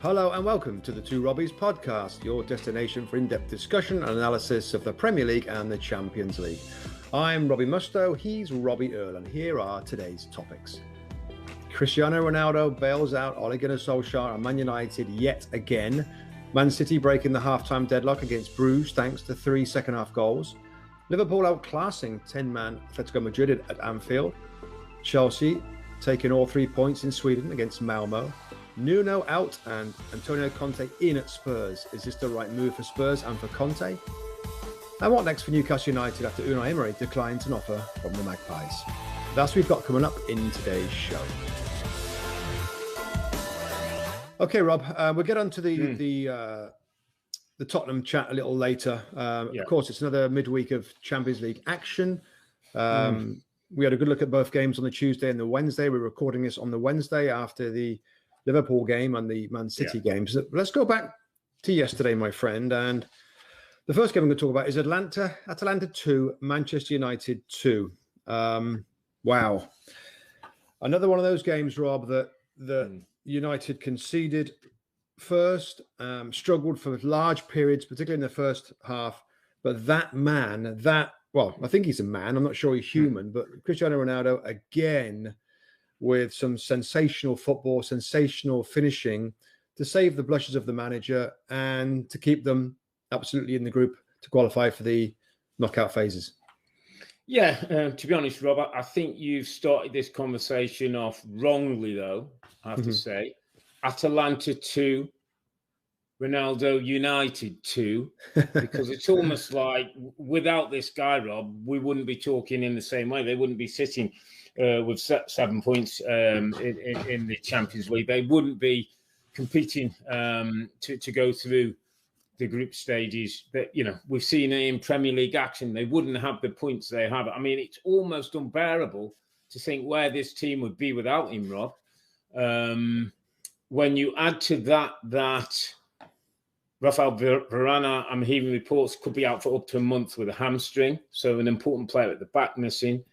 Hello and welcome to the Two Robbies podcast, your destination for in-depth discussion and analysis of the Premier League and the Champions League. I'm Robbie Mustoe, he's Robbie Earle, and here are today's topics. Cristiano Ronaldo bails out Ole Gunnar Solskjaer and Man United yet again. Man City breaking the half-time deadlock against Brugge thanks to 3 second-half goals. Liverpool outclassing 10-man Atletico Madrid at Anfield. Chelsea taking all 3 points in Sweden against Malmo. Nuno out and Antonio Conte in at Spurs. Is this the right move for Spurs and for Conte? And what next for Newcastle United after Unai Emery declines an offer from the Magpies? That's what we've got coming up in today's show. Okay, Rob, we'll get on to the Tottenham chat a little later. Of course, it's another midweek of Champions League action. We had a good look at both games on the Tuesday and the Wednesday. We're recording this on the Wednesday after the Liverpool game and the Man City games. So let's go back to yesterday, my friend. And the first game I'm going to talk about is Atalanta 2, Manchester United 2. Wow. Another one of those games, Rob, that United conceded first, struggled for large periods, particularly in the first half. But that man, I think he's a man. I'm not sure he's human, but Cristiano Ronaldo, again, with some sensational football, sensational finishing to save the blushes of the manager and to keep them absolutely in the group to qualify for the knockout phases. Yeah, to be honest, Rob, I think you've started this conversation off wrongly, though, I have to say. Atalanta 2, Ronaldo United 2, because it's almost like without this guy, Rob, we wouldn't be talking in the same way. They wouldn't be sitting with 7 points in the Champions League. They wouldn't be competing to go through the group stages. That we've seen it in Premier League action. They wouldn't have the points they have. I mean, it's almost unbearable to think where this team would be without him, Rob. When you add to that Rafael Varane, I'm hearing reports, could be out for up to a month with a hamstring. So an important player at the back missing.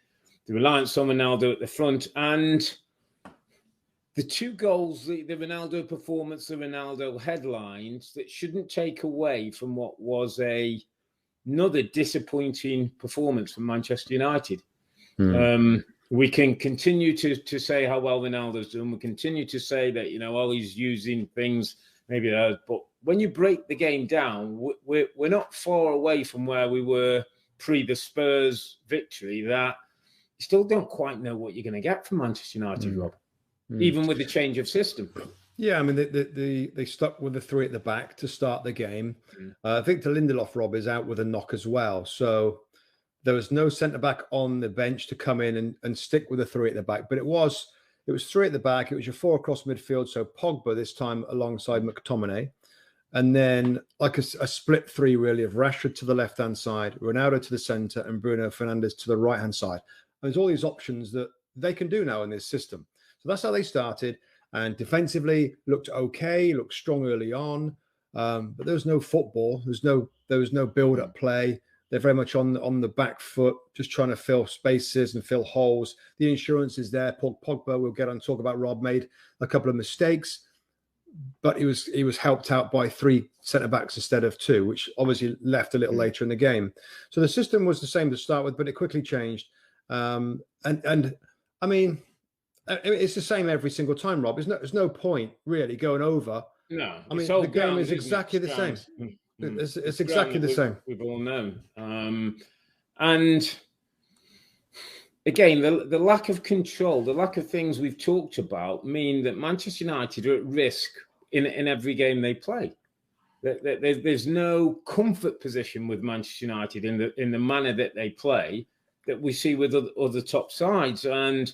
The reliance on Ronaldo at the front. And the 2 goals, the Ronaldo performance, the Ronaldo headlines, that shouldn't take away from what was another disappointing performance from Manchester United. We can continue to say how well Ronaldo's done. We continue to say that, he's using things, maybe that. But when you break the game down, we're not far away from where we were pre the Spurs victory, that you still don't quite know what you're going to get from Manchester United, Rob, even with the change of system. Yeah, I mean, they stuck with the 3 at the back to start the game. Victor Lindelof, Rob, is out with a knock as well. So there was no centre-back on the bench to come in and stick with the 3 at the back. But it was 3 at the back. It was your 4 across midfield. So Pogba this time alongside McTominay. And then like a split 3, really, of Rashford to the left-hand side, Ronaldo to the centre, and Bruno Fernandes to the right-hand side. And there's all these options that they can do now in this system. So that's how they started. And defensively looked okay, looked strong early on. But there was no football. There was no build-up play. They're very much on the back foot, just trying to fill spaces and fill holes. The insurance is there. Pogba, we'll get on to talk about, Rob, made a couple of mistakes, but he was helped out by 3 centre-backs instead of 2, which obviously left a little later in the game. So the system was the same to start with, but it quickly changed. And I mean, it's the same every single time, Rob. There's no point really going over. No, I mean, the game is exactly the same. It's exactly the same. We've all known. And again, the lack of control, the lack of things we've talked about mean that Manchester United are at risk in every game they play. There's no comfort position with Manchester United in the manner that they play that we see with other top sides. And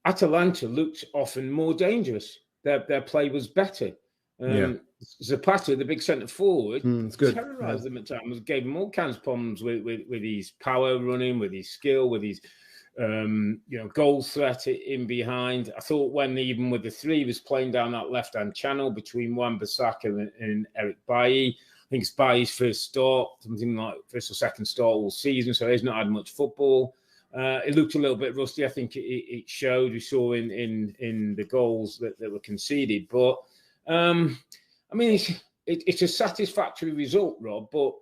Atalanta looked often more dangerous. Their play was better. Zapata, the big centre forward, terrorised them at times, gave them all kinds of problems with his power running, with his skill, with his goal threat in behind. I thought when even with the 3, he was playing down that left-hand channel between Wan-Bissaka and Eric Bailly. I think it's Bailly's first start, something like first or second start all season, so he's not had much football. It looked a little bit rusty. I think it showed. We saw in the goals that were conceded. But I mean, it's a satisfactory result, Rob, but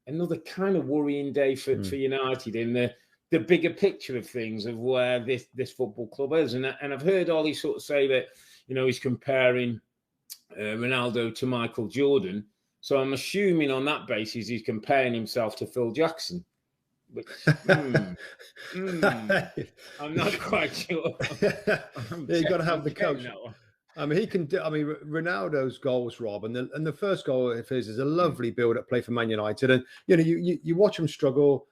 another kind of worrying day for United in the bigger picture of things of where this football club is. And I've heard Ollie sort of say that, he's comparing Ronaldo to Michael Jordan. So I'm assuming on that basis he's comparing himself to Phil Jackson. Which, I'm not quite sure. You've got to have the coach. I mean, he can do. I mean, Ronaldo's goals, Rob, and the first goal of his is a lovely build-up play for Man United, and you watch them struggle.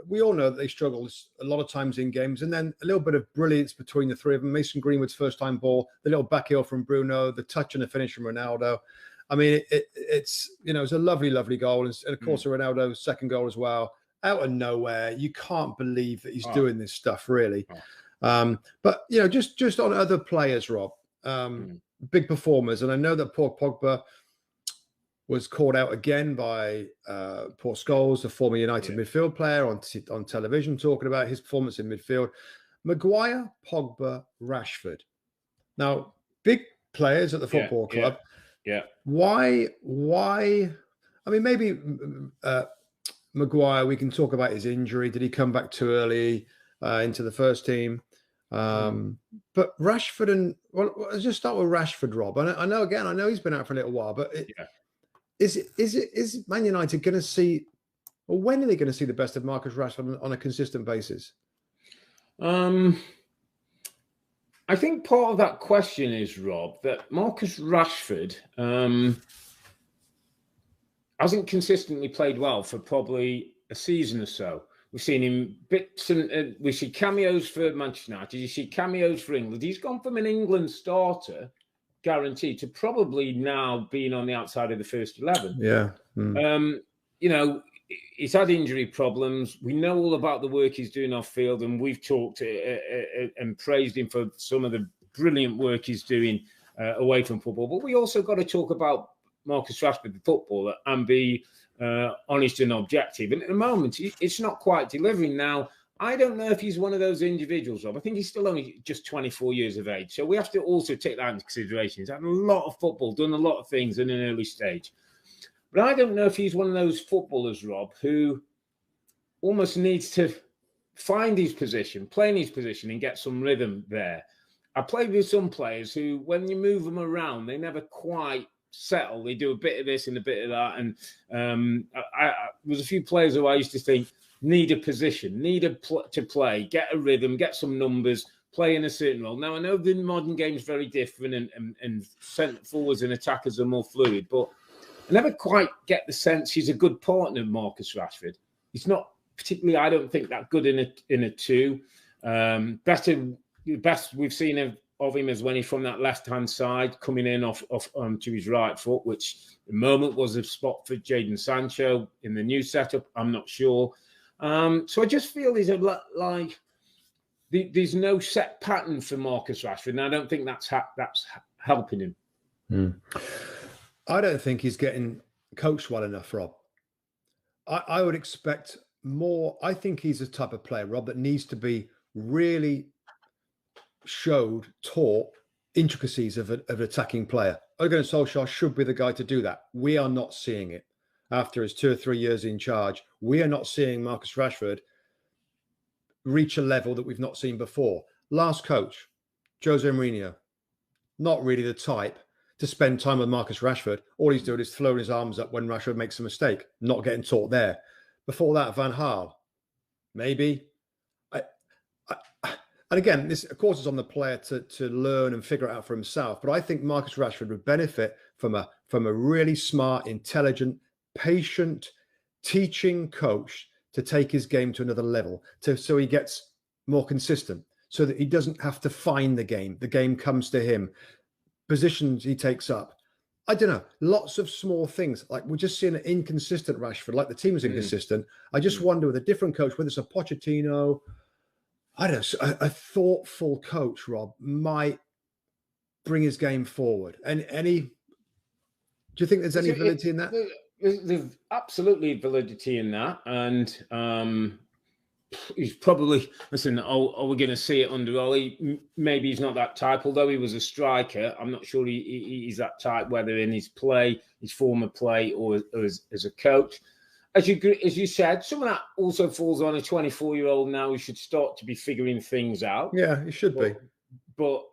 We all know that they struggle a lot of times in games, and then a little bit of brilliance between the three of them. Mason Greenwood's first-time ball, the little back heel from Bruno, the touch and the finish from Ronaldo. I mean, it's it's a lovely, lovely goal, and of course, Ronaldo's second goal as well. Out of nowhere, you can't believe that he's doing this stuff, really. But just on other players, Rob, big performers, and I know that Paul Pogba was called out again by Paul Scholes, the former United midfield player, on television, talking about his performance in midfield. Maguire, Pogba, Rashford. Now, big players at the football club. Yeah. Why? I mean, maybe. Maguire, we can talk about his injury. Did he come back too early into the first team? But Rashford let's just start with Rashford, Rob. I know he's been out for a little while, but is Man United going to see, or when are they going to see the best of Marcus Rashford on a consistent basis? I think part of that question is, Rob, that Marcus Rashford hasn't consistently played well for probably a season or so. We've seen him bits, and we see cameos for Manchester United. You see cameos for England. He's gone from an England starter, guaranteed, to probably now being on the outside of the first 11. Yeah. He's had injury problems. We know all about the work he's doing off field, and we've talked and praised him for some of the brilliant work he's doing away from football. But we also got to talk about Marcus Rashford, the footballer, and be honest and objective. And at the moment, it's not quite delivering. Now, I don't know if he's one of those individuals, Rob. I think he's still only just 24 years of age. So we have to also take that into consideration. He's had a lot of football, done a lot of things in an early stage. But I don't know if he's one of those footballers, Rob, who almost needs to find his position, play in his position, and get some rhythm there. I played with some players who, when you move them around, they never quite settle. They do a bit of this and a bit of that. And there was a few players who I used to think need a position, to play, get a rhythm, get some numbers, play in a certain role. Now, I know the modern game is very different and centre forwards and attackers are more fluid, but I never quite get the sense he's a good partner, Marcus Rashford. He's not particularly, I don't think, that good in a two. Best we've seen of him is when he's from that left-hand side, coming in off to his right foot, which at the moment was a spot for Jadon Sancho in the new setup. I'm not sure. So I just feel there's there's no set pattern for Marcus Rashford, and I don't think that's helping him. I don't think he's getting coached well enough, Rob. I would expect more. I think he's the type of player, Rob, that needs to be really taught intricacies of an attacking player. Ole Gunnar Solskjaer should be the guy to do that. We are not seeing it. After his 2 or 3 years in charge, we are not seeing Marcus Rashford reach a level that we've not seen before. Last coach, Jose Mourinho, not really the type to spend time with Marcus Rashford. All he's doing is throwing his arms up when Rashford makes a mistake, not getting taught there. Before that, Van Gaal, maybe. And again, this, of course, is on the player to learn and figure it out for himself. But I think Marcus Rashford would benefit from a really smart, intelligent, patient, teaching coach to take his game to another level, so he gets more consistent, so that he doesn't have to find the game. The game comes to him. Positions he takes up. I don't know. Lots of small things. Like, we're just seeing an inconsistent Rashford, like the team is inconsistent. I just wonder, with a different coach, whether it's a Pochettino, I don't know, a thoughtful coach, Rob, might bring his game forward. And do you think there's any validity in that? There's absolutely validity in that. And he's probably, listen, are we going to see it under Ole? Maybe he's not that type, although he was a striker. I'm not sure he's that type, whether in his play, his former play, or as a coach. As you said, some of that also falls on a 24-year-old now who should start to be figuring things out. Yeah, he should be. But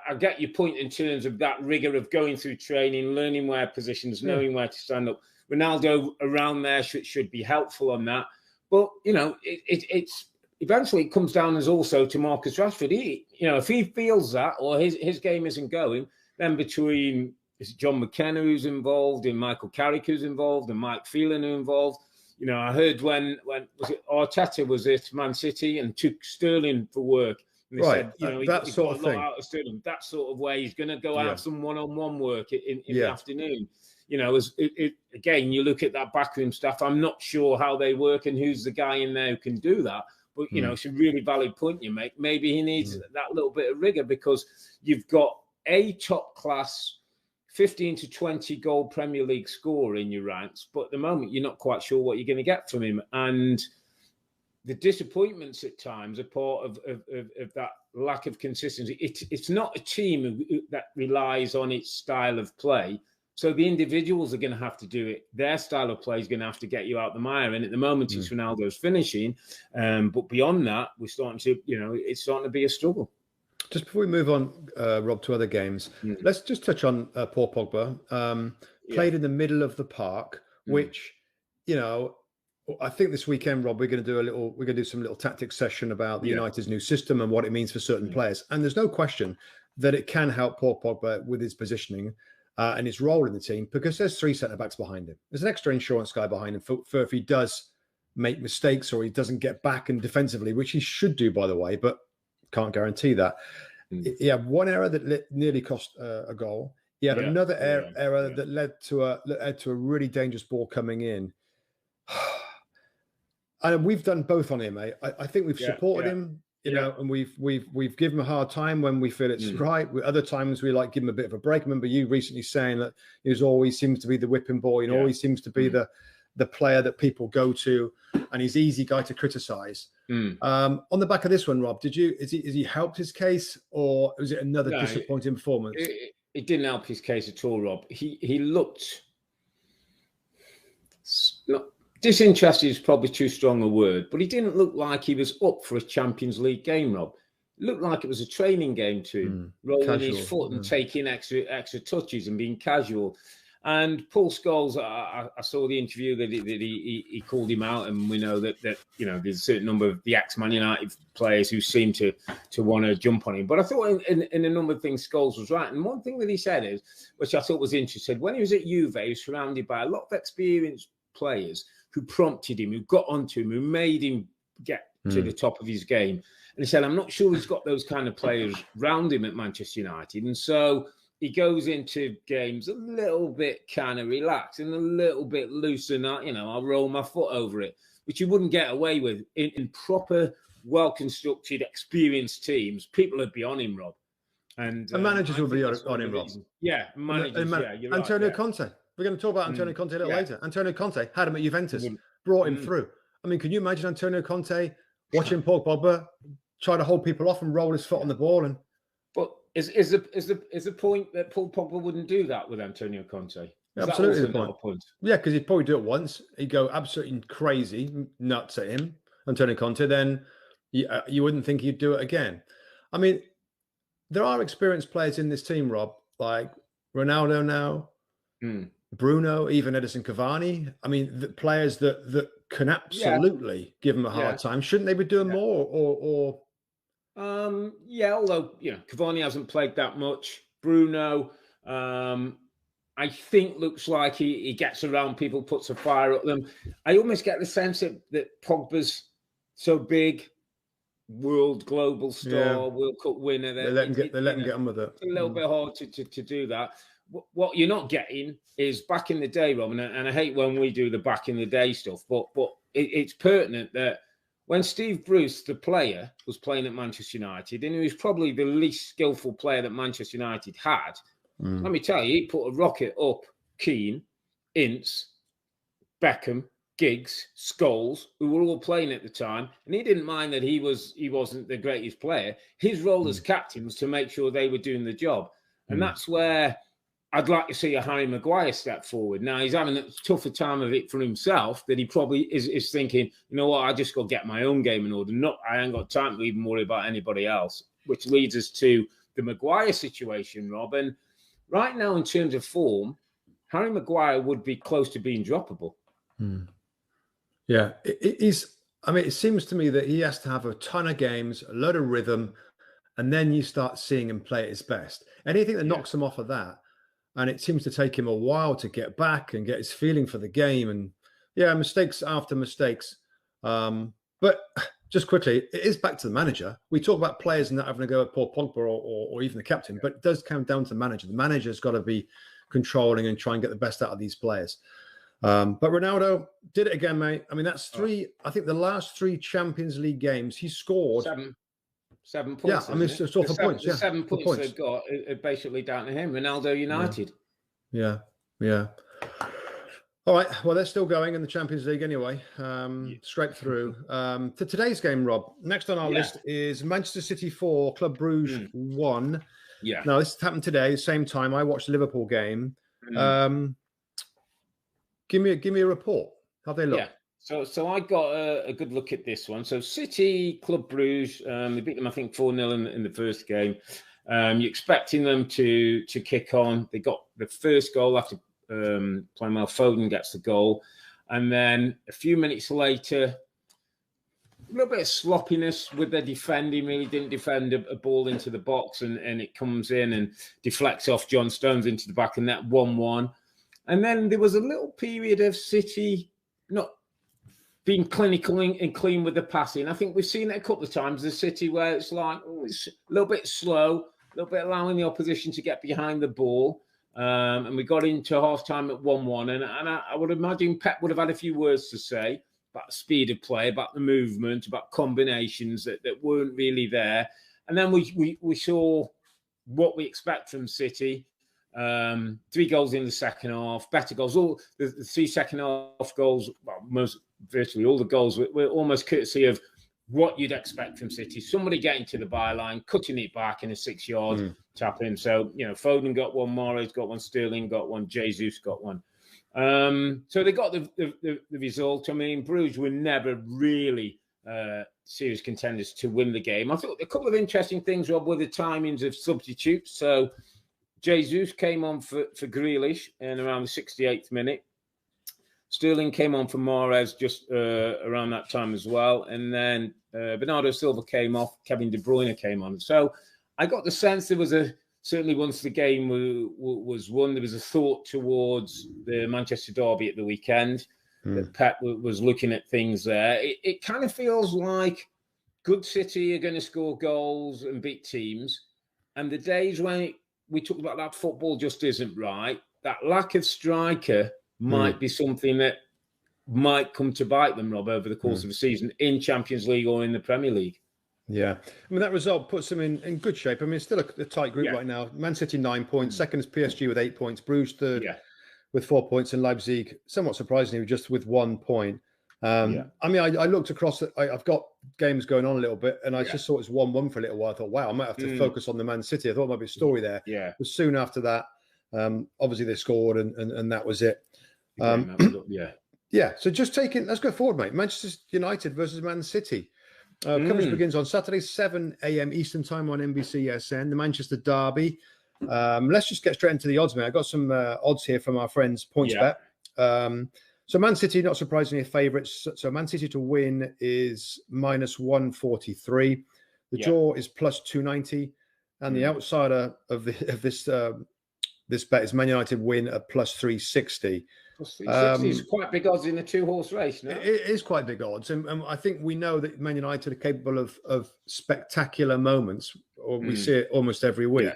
I get your point in terms of that rigor of going through training, learning where positions, knowing where to stand up. Ronaldo around there should be helpful on that. But, it's eventually it comes down as also to Marcus Rashford. If he feels that or his game isn't going, then between is it John McKenna who's involved, and Michael Carrick who's involved, and Mike Phelan who's involved. I heard when was it Arteta was at Man City and took Sterling for work. And they said, that sort of thing. Out of Sterling, that sort of way he's going to go have some one-on-one work in the afternoon. Again, you look at that backroom staff. I'm not sure how they work and who's the guy in there who can do that. But, it's a really valid point you make. Maybe he needs that little bit of rigor because you've got a top-class 15 to 20 goal Premier League scorer in your ranks. But at the moment, you're not quite sure what you're going to get from him. And the disappointments at times are part of that lack of consistency. It's not a team that relies on its style of play. So the individuals are going to have to do it. Their style of play is going to have to get you out the mire. And at the moment, it's Ronaldo's finishing. But beyond that, we're starting to, it's starting to be a struggle. Just before we move on, Rob, to other games, let's just touch on Paul Pogba. Played in the middle of the park, which, I think this weekend, Rob, we're going to do some little tactics session about the United's new system and what it means for certain players. And there's no question that it can help Paul Pogba with his positioning and his role in the team because there's 3 centre-backs behind him. There's an extra insurance guy behind him for if he does make mistakes or he doesn't get back and defensively, which he should do, by the way, but can't guarantee that. He had one error that nearly cost a goal. He had another error that led to a really dangerous ball coming in. And we've done both on him, mate. I think we've supported him, and we've given him a hard time when we feel it's right. Other times we give him a bit of a break. I remember you recently saying that he always seems to be the whipping boy and always seems to be the player that people go to, and he's easy guy to criticize. On the back of this one, Rob, is he helped his case, or was it another disappointing performance? It didn't help his case at all, Rob. He looked not disinterested is probably too strong a word, but he didn't look like he was up for a Champions League game, Rob. It looked like it was a training game to him, rolling his foot and taking extra touches and being casual. And Paul Scholes, I saw the interview that he called him out, and we know that there's a certain number of the ex-Man United players who seem to want to jump on him. But I thought in a number of things Scholes was right. And one thing that he said is, which I thought was interesting, when he was at Juve, he was surrounded by a lot of experienced players who prompted him, who got onto him, who made him get to the top of his game. And he said, I'm not sure he's got those kind of players round him at Manchester United. And so he goes into games a little bit kind of relaxed and a little bit loose, and I'll roll my foot over it, which you wouldn't get away with in proper, well-constructed, experienced teams. People would be on him, Rob. And managers will be on him, Rob. Yeah, managers, you're Antonio right, Conte. We're going to talk about Antonio Conte a little later. Antonio Conte had him at Juventus, brought him through. I mean, can you imagine Antonio Conte watching Paul Pogba try to hold people off and roll his foot on the ball? And but is the point that Paul Pogba wouldn't do that with Antonio Conte? Absolutely the point. Yeah, because he'd probably do it once. He'd go absolutely crazy, nuts at him, Antonio Conte. Then you wouldn't think he'd do it again. I mean, there are experienced players in this team, Rob, like Ronaldo now, Bruno, even Edison Cavani. I mean, the players that can absolutely give him a hard time. Shouldn't they be doing more? Or although Cavani hasn't played that much. Bruno, I think looks like he gets around people, puts a fire at them. I almost get the sense that Pogba's so big, global star, World Cup winner. They let him get on with it. It's a little bit hard to do that. What you're not getting is back in the day, Rob, and I hate when we do the back in the day stuff, but it's pertinent that when Steve Bruce, the player, was playing at Manchester United, and he was probably the least skillful player that Manchester United had, let me tell you, he put a rocket up Keane, Ince, Beckham, Giggs, Scholes, who were all playing at the time, and he didn't mind that he wasn't the greatest player. His role as captain was to make sure they were doing the job, and that's where I'd like to see a Harry Maguire step forward. Now he's having a tougher time of it for himself. That he probably is thinking, you know what, I just got to get my own game in order. I ain't got time to even worry about anybody else. Which leads us to the Maguire situation, Rob. And right now, in terms of form, Harry Maguire would be close to being droppable. Yeah, it seems to me that he has to have a ton of games, a lot of rhythm, and then you start seeing him play at his best. Anything that knocks him off of that, and it seems to take him a while to get back and get his feeling for the game. And mistakes after mistakes. But just quickly, it is back to the manager. We talk about players not having to go at Paul Pogba or even the captain, but it does come down to the manager. The manager's got to be controlling and try and get the best out of these players. But Ronaldo did it again, mate. I mean, that's three. I think the last 3 Champions League games, he scored 7 points. Yeah, I mean, it's all for points. The 7 points they've got are basically down to him. Ronaldo United. Yeah. All right. Well, they're still going in the Champions League anyway. Scraped through. To today's game, Rob. Next on our list is Manchester City 4, Club Brugge 1. Yeah. Now, this happened today, same time. I watched the Liverpool game. Give me a report. How they look? Yeah. So I got a good look at this one. So City, Club Brugge, they beat them, I think, 4-0 in the first game. You're expecting them to kick on. They got the first goal after playing well. Foden gets the goal. And then a few minutes later, a little bit of sloppiness with their defending. Really didn't defend a ball into the box, and it comes in and deflects off John Stones into the back, and that 1-1. And then there was a little period of City not being clinical and clean with the passing. I think we've seen it a couple of times, the City, where it's like, it's a little bit slow, a little bit allowing the opposition to get behind the ball. And we got into half-time at 1-1. And I would imagine Pep would have had a few words to say about the speed of play, about the movement, about combinations that weren't really there. And then we saw what we expect from City. 3 goals in the second half, better goals. All the 3 second half goals, well, virtually all the goals were almost courtesy of what you'd expect from City. Somebody getting to the byline, cutting it back in a 6-yard tap in. So, Foden got one, Mahrez got one, Sterling got one, Jesus got one. So they got the result. I mean, Bruges were never really serious contenders to win the game. I thought a couple of interesting things, Rob, were the timings of substitutes. So Jesus came on for Grealish in around the 68th minute. Sterling came on for Mahrez just around that time as well. And then Bernardo Silva came off. Kevin De Bruyne came on. So I got the sense there was certainly once the game was won, there was a thought towards the Manchester derby at the weekend. That Pep was looking at things there. It kind of feels like good City are going to score goals and beat teams. And the days when we talked about that football just isn't right. That lack of striker might be something that might come to bite them, Rob, over the course of a season in Champions League or in the Premier League. Yeah. I mean, that result puts them in good shape. I mean, it's still a tight group right now. Man City 9 points. Second is PSG with 8 points. Bruges third with 4 points. And Leipzig, somewhat surprisingly, just with 1 point. I mean, I looked across. I've got games going on a little bit, and I just saw it was 1-1 for a little while. I thought, wow, I might have to focus on the Man City. I thought there might be a story there. It was soon after that. Obviously, they scored, and that was it. So just let's go forward, mate. Manchester United versus Man City. Coverage begins on Saturday, 7 a.m. Eastern time on NBC the Manchester derby. Let's just get straight into the odds, mate. I got some odds here from our friends PointsBet. So Man City, not surprisingly, favourites. So Man City to win is minus 143. The draw is plus 290, and the outsider of this bet is Man United win at plus 360. Plus 360 is quite big odds in a 2-horse race, no? It is quite big odds, and I think we know that Man United are capable of spectacular moments, or we see it almost every week.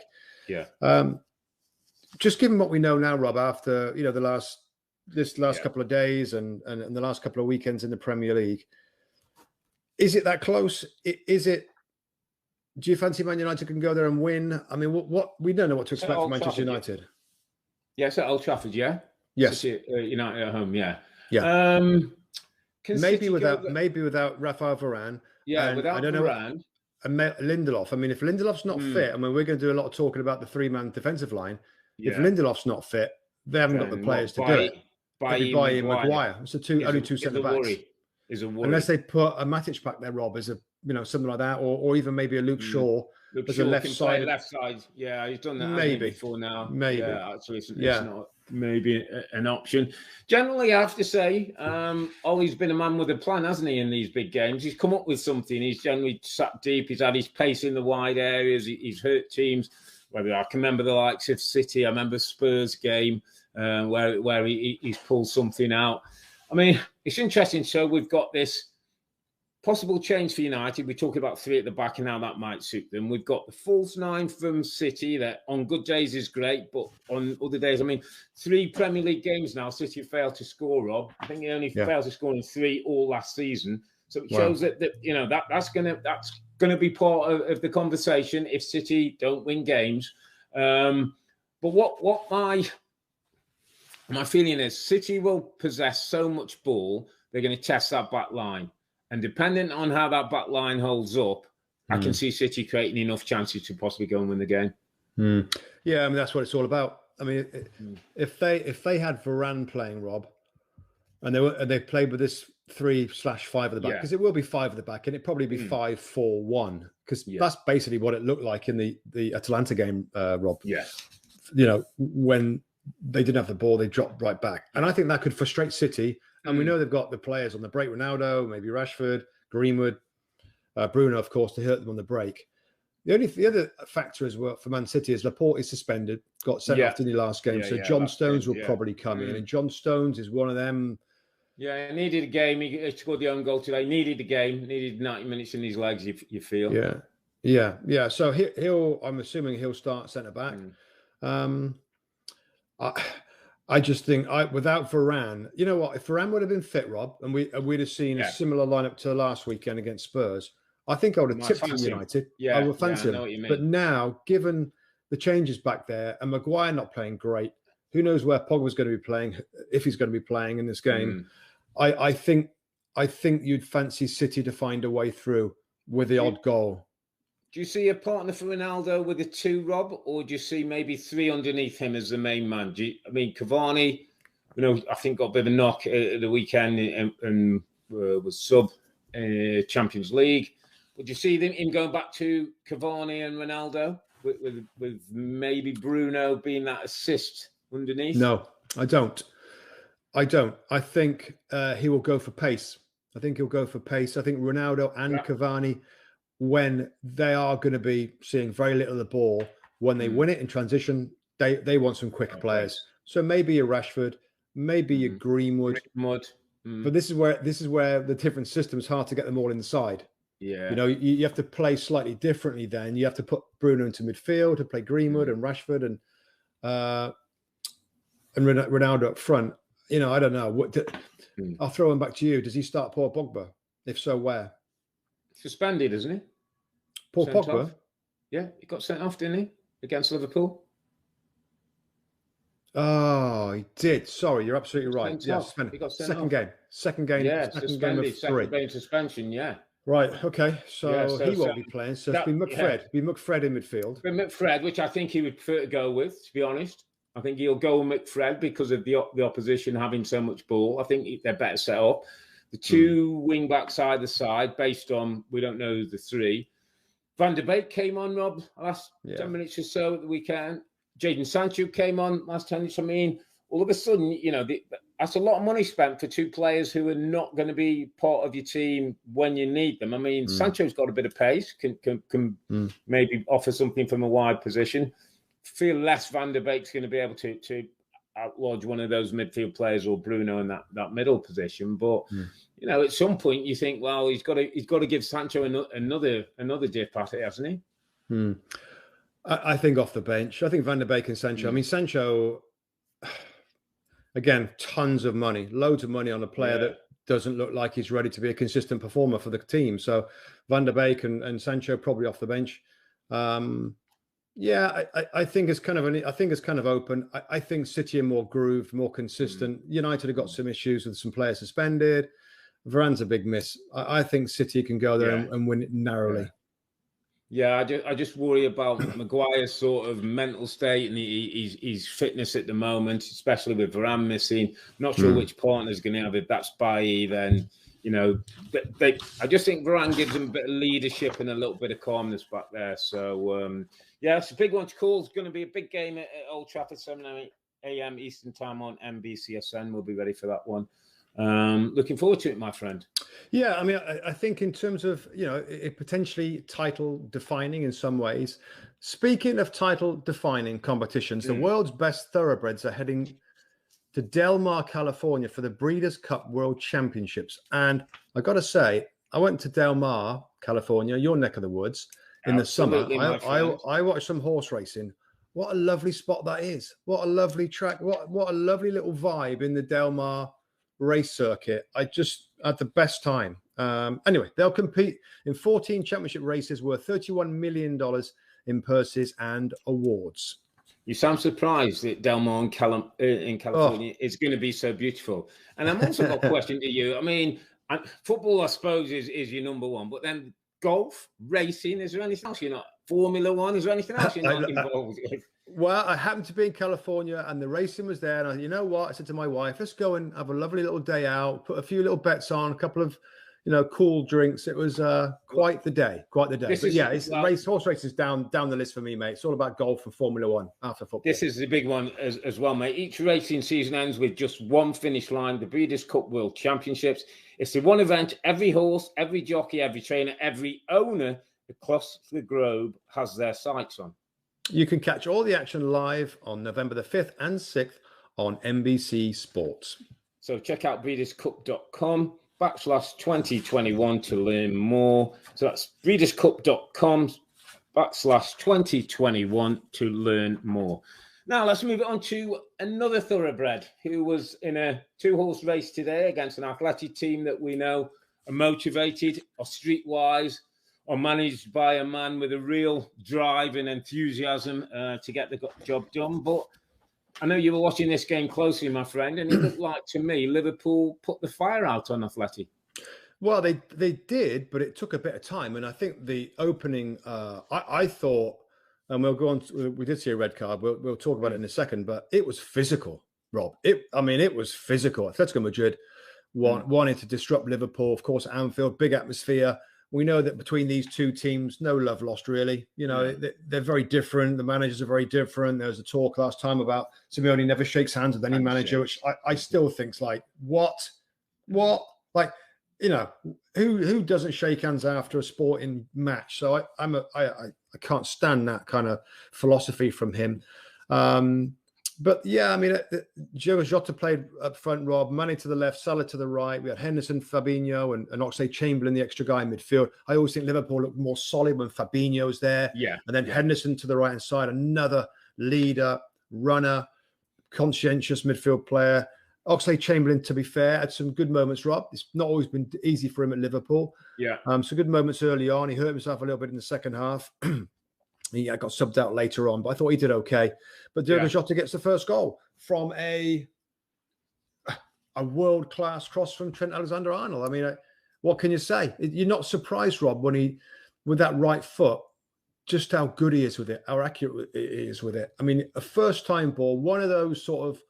Just given what we know now, Rob, after the last couple of days and the last couple of weekends in the Premier League, is it that close? Is it? Do you fancy Man United can go there and win? I mean, what we don't know what to expect from Manchester United. Yes, at Old Trafford, yeah. Yes, United at home, yeah. Yeah. maybe without Rafael Varane. Yeah, and without I don't Varane. know. And Lindelof. I mean, if Lindelof's not fit, I mean, we're going to do a lot of talking about the 3-man defensive line. If Lindelof's not fit, they haven't got the players to do it. It'd be by Maguire. It's only two centre backs. Is a worry. Unless they put a Matic back there, Rob, as a something like that, or even maybe a Luke Shaw as a left side. Left side, yeah, he's done that maybe before now. Maybe, yeah, actually, it's not maybe an option. Generally, I have to say, Ole's been a man with a plan, hasn't he? In these big games, he's come up with something. He's generally sat deep. He's had his pace in the wide areas. He's hurt teams. Whether I can remember the likes of City, I remember Spurs game where he's pulled something out. I mean, it's interesting. So we've got this possible change for United. We're talking about 3 at the back and how that might suit them. We've got the false 9 from City that on good days is great, but on other days, I mean, 3 Premier League games now, City have failed to score, Rob. I think they only failed to score in 3 all last season. So it shows that that's gonna be part of the conversation if City don't win games. But what my feeling is, City will possess so much ball, they're going to test that back line. And depending on how that back line holds up, I can see City creating enough chances to possibly go and win the game. Yeah, I mean, that's what it's all about. I mean, if they had Varane playing, Rob, and they played with this 3/5 at the back, because it will be 5 at the back, and it'd probably be 5-4-1, because that's basically what it looked like in the Atalanta game, Rob. Yeah. When they didn't have the ball, they dropped right back. And I think that could frustrate City. And we know they've got the players on the break, Ronaldo, maybe Rashford, Greenwood, Bruno, of course, to hurt them on the break. The other factor as well for Man City is Laporte is suspended, got sent off in the last game. So John Stones will probably come in. And John Stones is one of them. Yeah, he needed a game. He scored the own goal today. Needed a game. Needed 90 minutes in his legs, you feel. Yeah. So I'm assuming he'll start centre-back. I just think without Varane, you know what? If Varane would have been fit, Rob, and we'd have seen a similar lineup to last weekend against Spurs, I think I would have tipped United. I would fancy him. But now, given the changes back there and Maguire not playing great, who knows where Pogba's going to be playing, if he's going to be playing in this game? I think you'd fancy City to find a way through with the odd goal. Do you see a partner for Ronaldo with a 2, Rob, or do you see maybe 3 underneath him as the main man? I mean, Cavani, I think got a bit of a knock at the weekend and was sub Champions League. Would you see him going back to Cavani and Ronaldo with maybe Bruno being that assist underneath? No, I don't. I think he will go for pace. I think Ronaldo and Cavani, when they are going to be seeing very little of the ball, when they win it in transition, they want some quick players. So maybe a Rashford, maybe a Greenwood. But this is where the different system is hard to get them all inside. Yeah. You have to play slightly differently then. You have to put Bruno into midfield to play Greenwood and Rashford and Ronaldo up front. I don't know. I'll throw him back to you. Does he start Paul Pogba? If so, where? Suspended, isn't he? Paul Pogba? Yeah, he got sent off, didn't he? Against Liverpool? Oh, he did. Sorry, you're absolutely right. He got sent off. Second game. Yeah, second game of 3. Second game suspension, yeah. Right, okay. So he won't be playing. So it's been McFred. It'll be McFred in midfield. Been McFred, which I think he would prefer to go with, to be honest. I think he'll go with McFred because of the opposition having so much ball. I think they're better set up. The 2 wing backs either side, based on, we don't know the 3. Van der Beek came on, Rob, last 10 minutes or so at the weekend. Jadon Sancho came on last 10 minutes. I mean, all of a sudden, that's a lot of money spent for 2 players who are not going to be part of your team when you need them. I mean, Sancho's got a bit of pace, can maybe offer something from a wide position. Feel less Van der Beek's going to be able to outlodge one of those midfield players or Bruno in that middle position. But at some point you think, well, he's got to give Sancho another dip at it, hasn't he? I think off the bench. I think Van der Beek and Sancho. I mean, Sancho, again, tons of money, loads of money on a player that doesn't look like he's ready to be a consistent performer for the team. So Van der Beek and Sancho probably off the bench. I think it's kind of open. I think City are more grooved, more consistent. United have got some issues with some players suspended. Varane's a big miss. I think City can go there and win it narrowly. Yeah, I just worry about Maguire's sort of mental state and his fitness at the moment, especially with Varane missing. Not sure which partner's going to have it. That's Bailly, then, you know, I just think Varane gives them a bit of leadership and a little bit of calmness back there. So, it's a big one to call. It's going to be a big game at Old Trafford, 7 a.m. Eastern time on NBCSN. We'll be ready for that one. Looking forward to it, my friend. Yeah, I mean, I think in terms of, you know, it potentially title defining in some ways. Speaking of title defining competitions, the world's best thoroughbreds are heading to Del Mar, California for the Breeders' Cup World Championships. And I got to say, I went to Del Mar, California, your neck of the woods, in the summer. I watched some horse racing. What a lovely spot that is. What a lovely track. What a lovely little vibe in the Del Mar race circuit. I just had the best time. Anyway, they'll compete in 14 championship races worth $31 million in purses and awards. You sound surprised that Del Mar in California is going to be so beautiful. And I'm also got a question to you. I mean, football, I suppose, is your number one, but then golf, racing, is there anything else you're not? Formula One, is there anything else you're not involved with? Well, I happened to be in California and the racing was there. And you know what? I said to my wife, let's go and have a lovely little day out, put a few little bets on, a couple of, you know, cool drinks. It was quite the day. Horse racing is down the list for me, mate. It's all about golf and Formula One after football. This is the big one as well, mate. Each racing season ends with just one finish line, the Breeders' Cup World Championships. It's the one event every horse, every jockey, every trainer, every owner across the globe has their sights on. You can catch all the action live on November the 5th and 6th on NBC Sports. So check out breederscup.com/2021 to learn more. So that's breederscup.com/2021 to learn more. Now let's move on to another thoroughbred who was in a 2-horse race today against an athletic team that we know are motivated, are streetwise, or managed by a man with a real drive and enthusiasm to get the job done. But I know you were watching this game closely, my friend, and it looked like to me Liverpool put the fire out on Atleti. Well, they did, but it took a bit of time. And I think the opening, I thought, and we'll go on. We did see a red card. We'll talk about it in a second, but it was physical, Rob. It was physical. Atletico Madrid wanted to disrupt Liverpool. Of course, Anfield, big atmosphere. We know that between these two teams, no love lost, really. You know, they're very different. The managers are very different. There was a talk last time about Simeone never shakes hands with any manager, which I still think's like, what? Like, you know, who doesn't shake hands after a sporting match? So I can't stand that kind of philosophy from him. But yeah, I mean, Diogo Jota played up front, Rob, Mane to the left, Salah to the right. We had Henderson, Fabinho, and Oxlade-Chamberlain, the extra guy in midfield. I always think Liverpool looked more solid when Fabinho was there. Yeah. And then Henderson to the right-hand side, another leader, runner, conscientious midfield player. Oxlade-Chamberlain, to be fair, had some good moments, Rob. It's not always been easy for him at Liverpool. Yeah. Some good moments early on. He hurt himself a little bit in the second half. He got subbed out later on, but I thought he did okay. But Diogo Jota gets the first goal from a world-class cross from Trent Alexander-Arnold. I mean, what can you say? You're not surprised, Rob, when with that right foot, just how good he is with it, how accurate he is with it. I mean, a first-time ball, one of those sort of,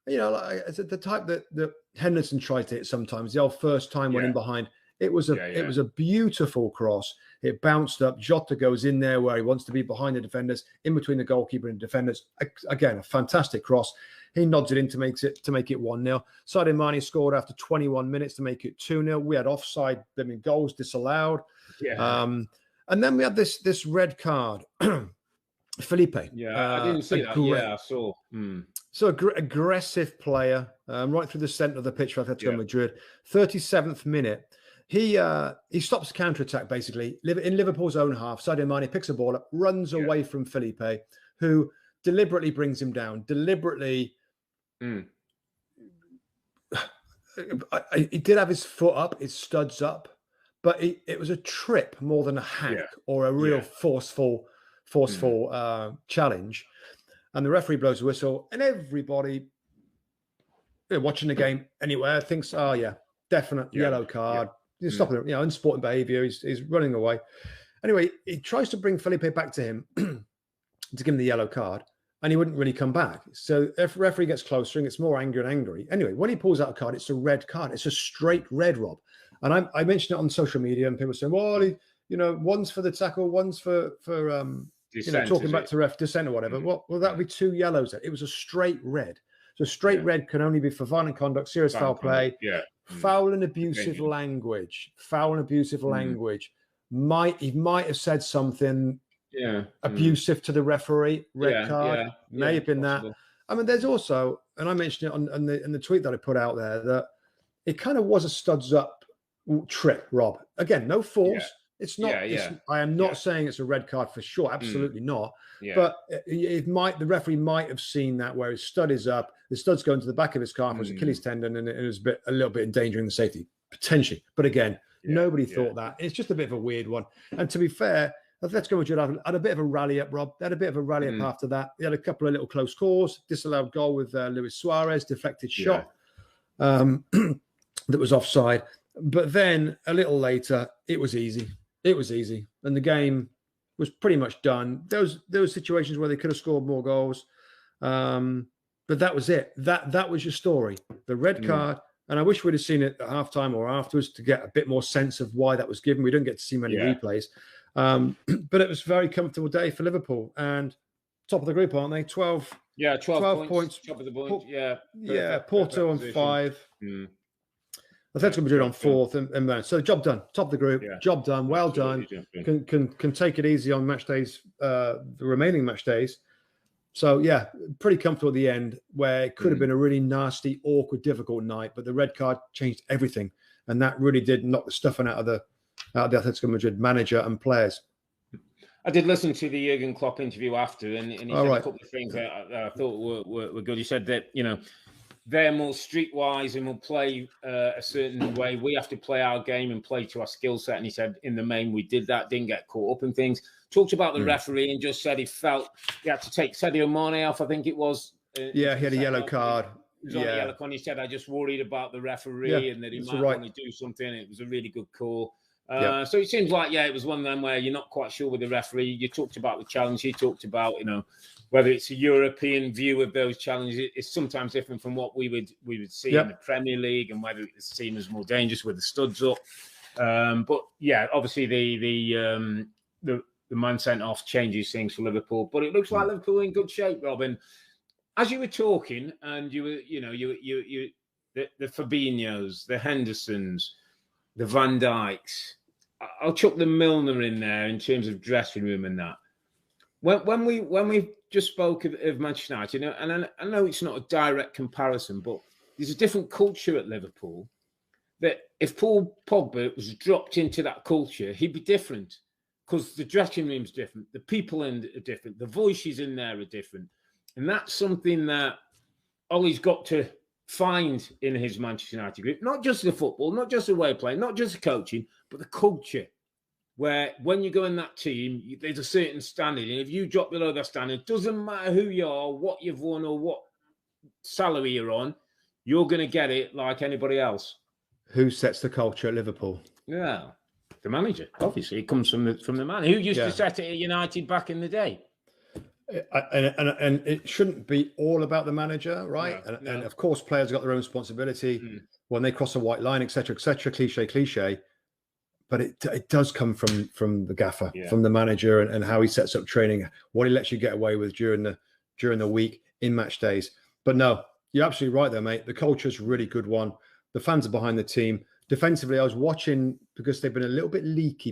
you know, like the type that Henderson tries to hit sometimes, the old first time went in behind. It was a beautiful cross. It bounced up. Jota goes in there where he wants to be, behind the defenders, in between the goalkeeper and defenders. Again, a fantastic cross. He nods it in to make it 1-0. Sadio Mane scored after 21 minutes to make it 2-0. We had offside. I mean, goals disallowed. Yeah. And then we had this red card. Felipe. Yeah, I didn't see that. Yeah, I saw. So aggressive player, right through the centre of the pitch for Atletico Madrid. 37th minute. He stops the counter-attack, basically, in Liverpool's own half. Sadio Mane picks a ball up, runs away from Felipe, who deliberately brings him down, deliberately. He did have his foot up, his studs up, but it was a trip more than a hack or a real forceful challenge. And the referee blows a whistle, and everybody watching the game anywhere thinks, definite yellow card. He's stopping him, unsporting behaviour. He's running away. Anyway, he tries to bring Felipe back to him to give him the yellow card, and he wouldn't really come back. So if the referee gets closer and gets more angry and angry. Anyway, when he pulls out a card, it's a red card. It's a straight red, Rob. And I mentioned it on social media, and people saying, well, one's for the tackle, one's for dissent, talking back to ref dissent or whatever. Well, that would be 2 yellows. It was a straight red. So straight red can only be for violent conduct, serious foul play, foul and abusive language. Foul and abusive language. He might have said something abusive to the referee. Red card may have been possible. That. I mean, there's also, and I mentioned it on the tweet that I put out there, that it kind of was a studs up trip, Rob. Again, no force. Yeah. It's not. I am not saying it's a red card for sure. Absolutely not. Yeah. But the referee might have seen that where his stud is up, the stud's going to the back of his calf, was Achilles tendon, and it was a little bit endangering the safety potentially. But again, nobody thought that. It's just a bit of a weird one. And to be fair, Atletico Madrid had a bit of a rally up, Rob. They had a bit of a rally up after that. They had a couple of little close calls, disallowed goal with Luis Suarez, deflected shot that was offside. But then a little later, it was easy. It was easy. And the game was pretty much done. There was situations where they could have scored more goals. But that was it. That was your story. The red card. And I wish we'd have seen it at halftime or afterwards to get a bit more sense of why that was given. We didn't get to see many replays. But it was a very comfortable day for Liverpool. And top of the group, aren't they? 12 points. Top of the point. Porto on 5. Atletico Madrid on 4th, and so job done. Top of the group, job done, well done. Can take it easy on match days, the remaining match days. So pretty comfortable at the end, where it could have been a really nasty, awkward, difficult night, but the red card changed everything, and that really did knock the stuffing out of the Atletico Madrid manager and players. I did listen to the Jurgen Klopp interview after, and he said a couple of things that I thought were good. He said that they're more streetwise and will play a certain way. We have to play our game and play to our skill set. And he said, in the main, we did that, didn't get caught up in things. Talked about the referee and just said he felt he had to take Sadio Mane off, I think it was. He had a yellow card. He was on the yellow card. He said, I just worried about the referee and that he might want to do something. It was a really good call. So it seems like, it was one of them where you're not quite sure with the referee. You talked about the challenge. He talked about, whether it's a European view of those challenges, it's sometimes different from what we would see in the Premier League, and whether it's seen as more dangerous with the studs up. But obviously the man sent off changes things for Liverpool. But it looks like Liverpool in good shape, Robin. As you were talking, and the Fabinhos, the Hendersons, the Van Dijks, I'll chuck the Milner in there in terms of dressing room and that. When we just spoke of Manchester United, and I know it's not a direct comparison, but there's a different culture at Liverpool. That if Paul Pogba was dropped into that culture, he'd be different, because the dressing room's different, the people are different, the voices in there are different, and that's something that Ole's got to find in his Manchester United group. Not just the football, not just the way of playing, not just the coaching, but the culture. Where when you go in that team, there's a certain standard. And if you drop below that standard, it doesn't matter who you are, what you've won, or what salary you're on, you're going to get it like anybody else. Who sets the culture at Liverpool? Yeah, the manager. Obviously, it comes from the man. Who used to set it at United back in the day? And it shouldn't be all about the manager, right? No. And of course, players got their own responsibility when they cross a white line, etc., cliche. But it does come from the gaffer, from the manager, and how he sets up training, what he lets you get away with during the week in match days. But no, you're absolutely right there, mate. The culture's a really good one. The fans are behind the team. Defensively, I was watching, because they've been a little bit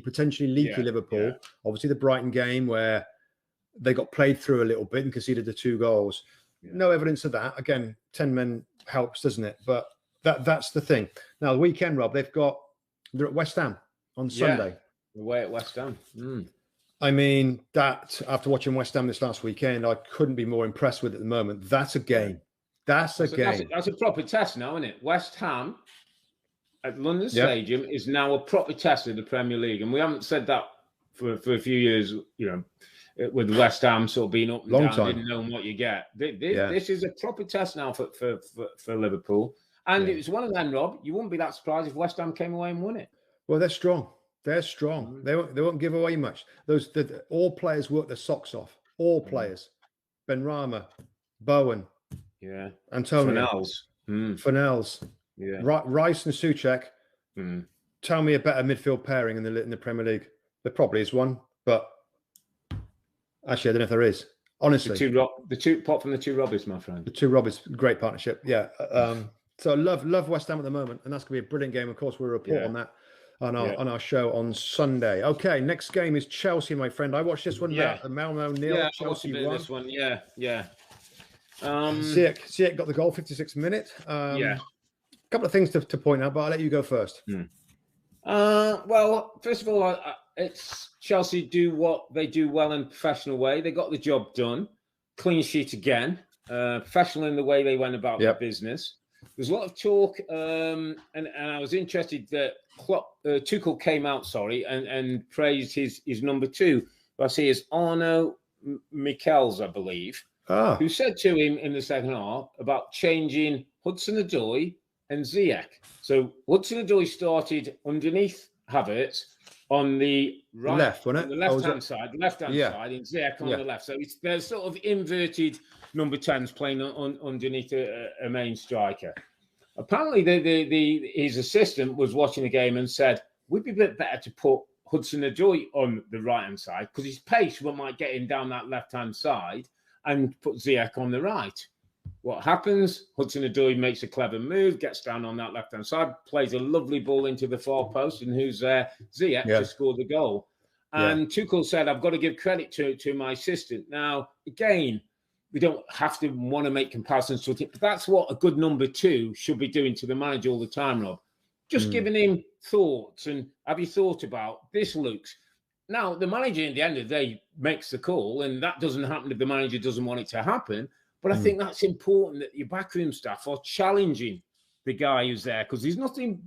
potentially leaky, Liverpool. Yeah. Obviously, the Brighton game where they got played through a little bit and conceded the 2 goals. Yeah. No evidence of that. Again, 10 men helps, doesn't it? But that's the thing. Now, the weekend, Rob, they're at West Ham on Sunday. Away at West Ham. I mean, that, after watching West Ham this last weekend, I couldn't be more impressed with at the moment. That's a game. That's a game. That's a proper test now, isn't it? West Ham at London Stadium is now a proper test of the Premier League. And we haven't said that for a few years, with West Ham sort of being up and down, didn't know what you get. This is a proper test now for Liverpool. And it was one of them, Rob. You wouldn't be that surprised if West Ham came away and won it. Well, they're strong. They're strong. They won't give away much. All players work their socks off. All players. Benrahma, Bowen, Antonio, Furnells, Rice and Souček. Tell me a better midfield pairing in the Premier League. There probably is one, but actually, I don't know if there is. Honestly, the two apart from the two Robbies, my friend. The two Robbies, great partnership. Yeah. So I love West Ham at the moment, and that's going to be a brilliant game. Of course, we'll report on that on our show on Sunday. Okay, next game is Chelsea, my friend. I watched this one. Malmo nil. Chelsea won. This one. Yeah. Ziyech got the goal, 56th minute. A couple of things to point out, but I'll let you go first. Well, first of all, it's Chelsea do what they do well in a professional way. They got the job done. Clean sheet again. Professional in the way they went about their business. There's a lot of talk, and I was interested that Tuchel came out, and praised his number two. I see is Arno Michels, I believe, who said to him in the second half about changing Hudson-Odoi and Ziyech. So Hudson-Odoi started underneath Havertz on the left-hand side, and Ziyech on the left. So they're sort of inverted number 10s playing underneath a main striker. Apparently, his assistant was watching the game and said, we'd be a bit better to put Hudson-Odoi on the right-hand side because his pace might get him down that left-hand side and put Ziyech on the right. What happens? Hudson-Odoi makes a clever move, gets down on that left-hand side, plays a lovely ball into the far post, and who's there? Ziyech to score the goal. And Tuchel said, I've got to give credit to my assistant. Now, again, we don't have to want to make comparisons to it, but that's what a good number two should be doing to the manager all the time, Rob. Just giving him thoughts and have you thought about this, Luke's. Now, the manager, in the end of the day, makes the call, and that doesn't happen if the manager doesn't want it to happen. But I think that's important that your backroom staff are challenging the guy who's there because there's nothing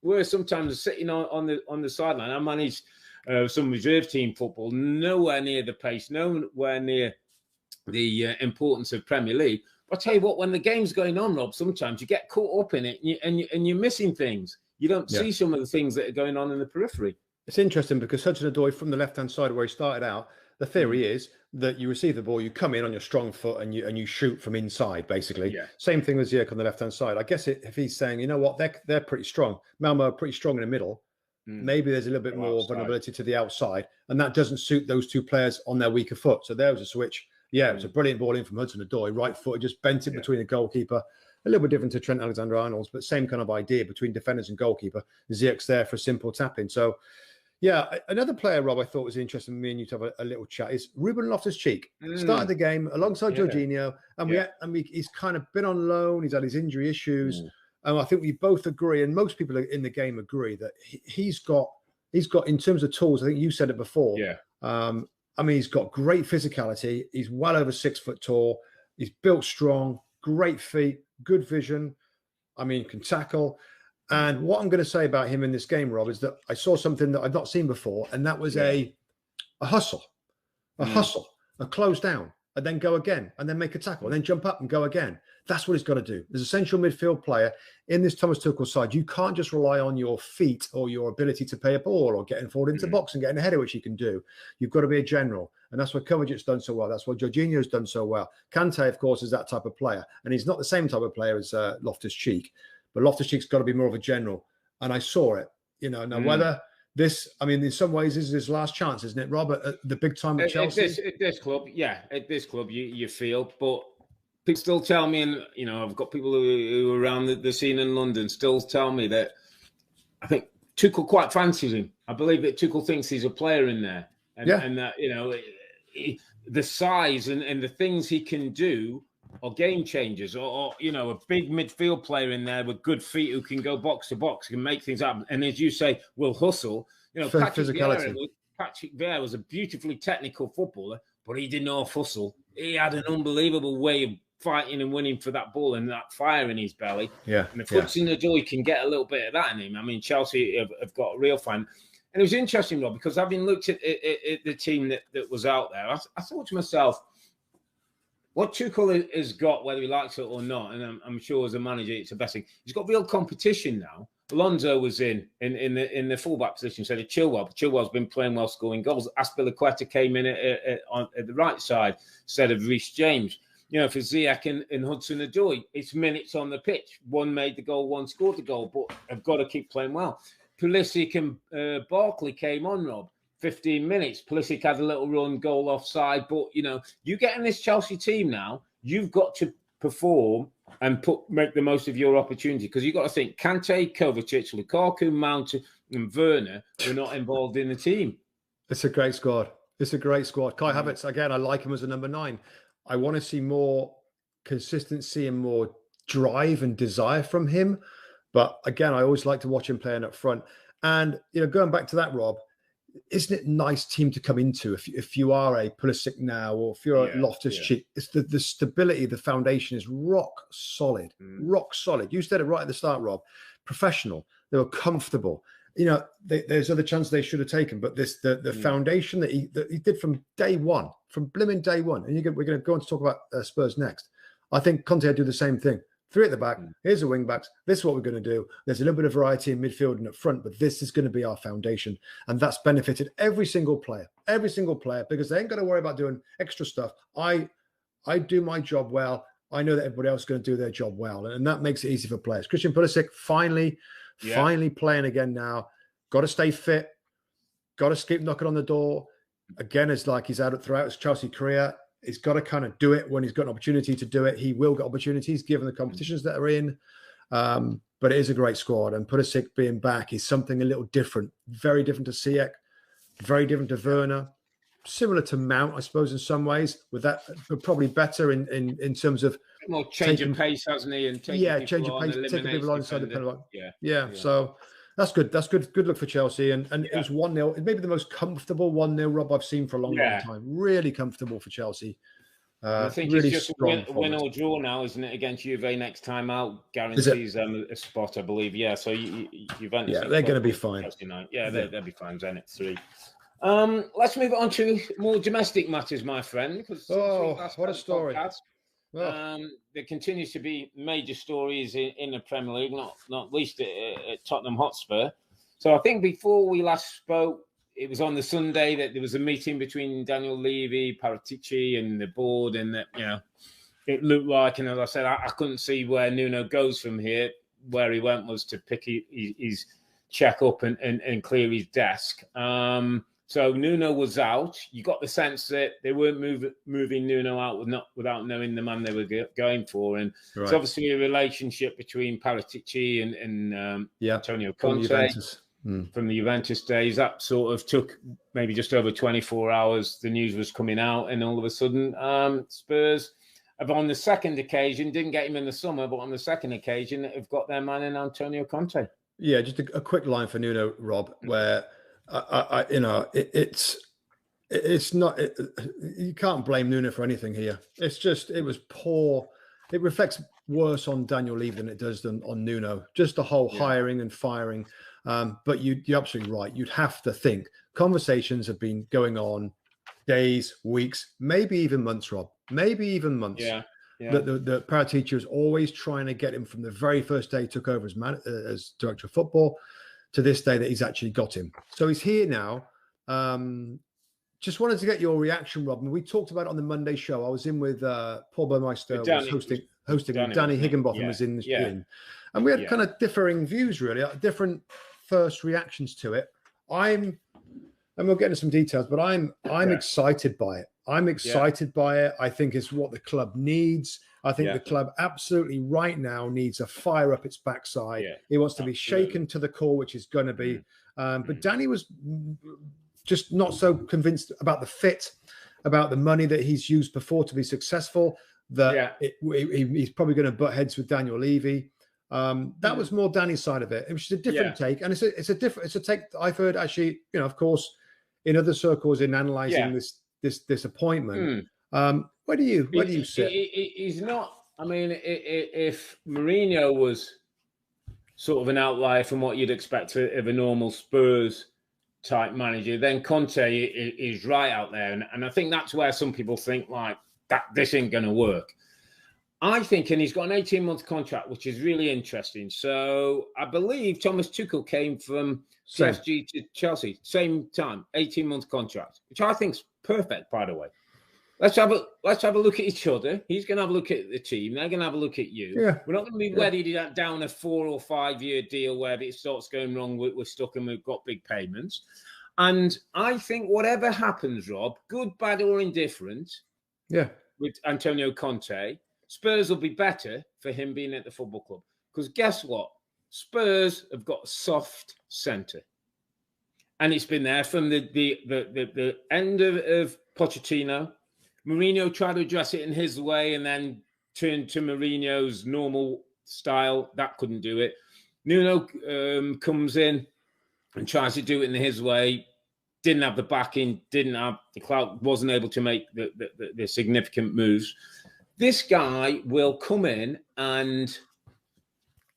worse sometimes than sitting on the sideline. I managed some reserve team football, nowhere near the pace, nowhere near the importance of Premier League. But I tell you what, when the game's going on, Rob, sometimes you get caught up in it and you're missing things. You don't see some of the things that are going on in the periphery. It's interesting because Hudson-Odoi from the left-hand side where he started out, the theory is that you receive the ball, you come in on your strong foot and you shoot from inside, basically. Yeah. Same thing with Ziyech on the left-hand side. I guess if he's saying, you know what, they're pretty strong. Malmo are pretty strong in the middle. Maybe there's a little bit more vulnerability to the outside, and that doesn't suit those two players on their weaker foot. So there was a switch. Yeah, it was a brilliant ball in from Hudson-Odoi, right foot, just bent it between the goalkeeper. A little bit different to Trent Alexander-Arnold's, but same kind of idea between defenders and goalkeeper. Ziyech's there for a simple tap-in. So, yeah, another player, Rob, I thought was interesting, me and you to have a little chat, is Ruben Loftus-Cheek. Started the game alongside Jorginho, and he's kind of been on loan. He's had his injury issues. And I think we both agree, and most people in the game agree, that he's got, in terms of tools, I think you said it before. I mean, he's got great physicality. He's well over 6 foot tall. He's built strong, great feet, good vision. I mean, can tackle. And what I'm going to say about him in this game, Rob, is that I saw something that I've not seen before, and that was a hustle, a close down, and then go again, and then make a tackle, and then jump up and go again. That's what he's got to do. As a central midfield player in this Thomas Tuchel side, you can't just rely on your feet or your ability to play a ball or getting forward into the box and getting a header, which he can do. You've got to be a general. And that's what Kovacic's done so well. That's what Jorginho's done so well. Kante, of course, is that type of player. And he's not the same type of player as Loftus-Cheek. But Loftus-Cheek's got to be more of a general. And I saw it. You know, now whether this, I mean, in some ways, this is his last chance, isn't it, Rob? At the big time at Chelsea? At this club, you feel. But people still tell me, and, you know, I've got people who are around the scene in London still tell me that I think Tuchel quite fancies him. I believe that Tuchel thinks he's a player in there. And that, you know, the size and the things he can do are game changers, or you know, a big midfield player in there with good feet who can go box to box, can make things happen. And as you say, will hustle. You know, Patrick Vieira was a beautifully technical footballer, but he didn't know hustle. He had an unbelievable way of fighting and winning for that ball and that fire in his belly. Yeah. And if Hudson-Odoi can get a little bit of that in him, I mean, Chelsea have got a real fan. And it was interesting, Rob, because having looked at the team that was out there, I thought to myself, what Tuchel has got, whether he likes it or not, and I'm sure as a manager it's the best thing. He's got real competition now. Alonso was in the fullback position, so did Chilwell. Chilwell's been playing well, scoring goals. Azpilicueta came in at the right side instead of Reece James. You know, for Ziyech and Hudson-Odoi, it's minutes on the pitch. One made the goal, one scored the goal, but have got to keep playing well. Pulisic and Barkley came on, Rob. 15 minutes. Pulisic had a little run, goal offside. But, you know, you get in this Chelsea team now, you've got to perform and make the most of your opportunity, because you've got to think Kante, Kovacic, Lukaku, Mount and Werner were not involved in the team. It's a great squad. It's a great squad. Kai Havertz, again, I like him as a number 9. I want to see more consistency and more drive and desire from him. But again, I always like to watch him playing up front. And, you know, going back to that, Rob, isn't it a nice team to come into if you are a Pulisic now, or if you're a Loftus-Cheek? It's the stability, the foundation is rock solid, rock solid. You said it right at the start, Rob. Professional. They were comfortable. You know, there's other chances they should have taken, but the foundation that he did from day one, from blimmin' day one, and we're going to go on to talk about Spurs next. I think Conte would do the same thing. 3 at the back. Here's the wing backs. This is what we're going to do. There's a little bit of variety in midfield and up front, but this is going to be our foundation. And that's benefited every single player, because they ain't got to worry about doing extra stuff. I do my job well. I know that everybody else is going to do their job well. And that makes it easy for players. Christian Pulisic finally playing again now. Got to stay fit. Got to keep knocking on the door. Again, it's like he's out throughout his Chelsea career. He's got to kind of do it when he's got an opportunity to do it. He will get opportunities given the competitions that are in. But it is a great squad. And Pulisic being back is something a little different. Very different to Ziyech. Very different to Werner. Similar to Mount, I suppose, in some ways. With that, but probably better in terms of more change of pace, hasn't he? And change of pace, taking people inside the penalty. Yeah. So that's good. That's good. Good look for Chelsea. And it was 1-0. It may be the most comfortable 1-0, Rob, I've seen for a long time. Really comfortable for Chelsea. I think really it's just win or draw now, isn't it? Against Juve next time out guarantees them a spot, I believe. Yeah. So Juventus. Yeah, they're going to be fine. Yeah, they'll be fine. Zenit 3. Let's move on to more domestic matters, my friend. What a story! Podcast, there continues to be major stories in the Premier League, not least at Tottenham Hotspur. So I think before we last spoke, it was on the Sunday that there was a meeting between Daniel Levy, Paratici, and the board, and that, you know, it looked like, and as I said, I couldn't see where Nuno goes from here. Where he went was to pick his check up and clear his desk. So Nuno was out. You got the sense that they weren't moving Nuno out without knowing the man they were going for. And it's obviously a relationship between Paratici and Antonio Conte from the Juventus days. That sort of took maybe just over 24 hours. The news was coming out, and all of a sudden Spurs have, on the second occasion, didn't get him in the summer, but on the second occasion have got their man in Antonio Conte. Yeah, just a quick line for Nuno, Rob, where it's not. You can't blame Nuno for anything here. It's just it was poor. It reflects worse on Daniel Levy than it does on Nuno. Just the whole hiring and firing. But you're absolutely right. You'd have to think conversations have been going on days, weeks, maybe even months, Rob. Maybe even months. Yeah. The Paratici was always trying to get him from the very first day he took over as director of football to this day that he's actually got him. So he's here now. Just wanted to get your reaction, Rob. And we talked about it on the Monday show. I was in with Paul Burmeister, was hosting and Danny Higginbotham was in. And we had kind of differing views, really, different first reactions to it. And we'll get into some details, but I'm excited by it. I'm excited by it. I think it's what the club needs. I think the club absolutely right now needs a fire up its backside. It wants to be shaken to the core, which is going to be. But Danny was just not so convinced about the fit, about the money that he's used before to be successful, that he's probably going to butt heads with Daniel Levy. That was more Danny's side of it. It was just a different take. And it's a take I've heard actually, of course, in other circles in analysing this appointment. Where do you sit? He's not. I mean, if Mourinho was sort of an outlier from what you'd expect of a normal Spurs type manager, then Conte is right out there, and I think that's where some people think, like, that this ain't going to work. I think, and he's got an 18-month contract, which is really interesting. So I believe Thomas Tuchel came from PSG to Chelsea, same time, 18-month contract, which I think is perfect, by the way. Let's have a look at each other. He's going to have a look at the team. They're going to have a look at you. Yeah. We're not going to be wedded down a 4 or 5 year deal where it starts going wrong. We're stuck and we've got big payments. And I think whatever happens, Rob, good, bad, or indifferent, with Antonio Conte, Spurs will be better for him being at the football club. Because guess what? Spurs have got a soft centre. And it's been there from the end of Pochettino. Mourinho tried to address it in his way and then turned to Mourinho's normal style. That couldn't do it. Nuno comes in and tries to do it in his way. Didn't have the backing, didn't have the clout, wasn't able to make the significant moves. This guy will come in and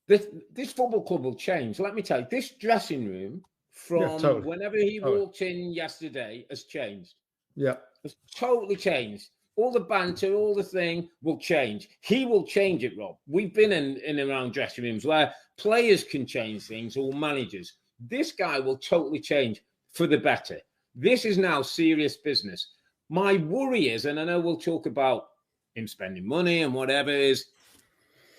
this football club will change. Let me tell you, this dressing room from whenever he walked in yesterday has changed. Yeah. It's totally changed. All the banter, all the thing will change. He will change it, Rob. We've been in and around dressing rooms where players can change things or managers. This guy will totally change for the better. This is now serious business. My worry is, and I know we'll talk about him spending money and whatever, is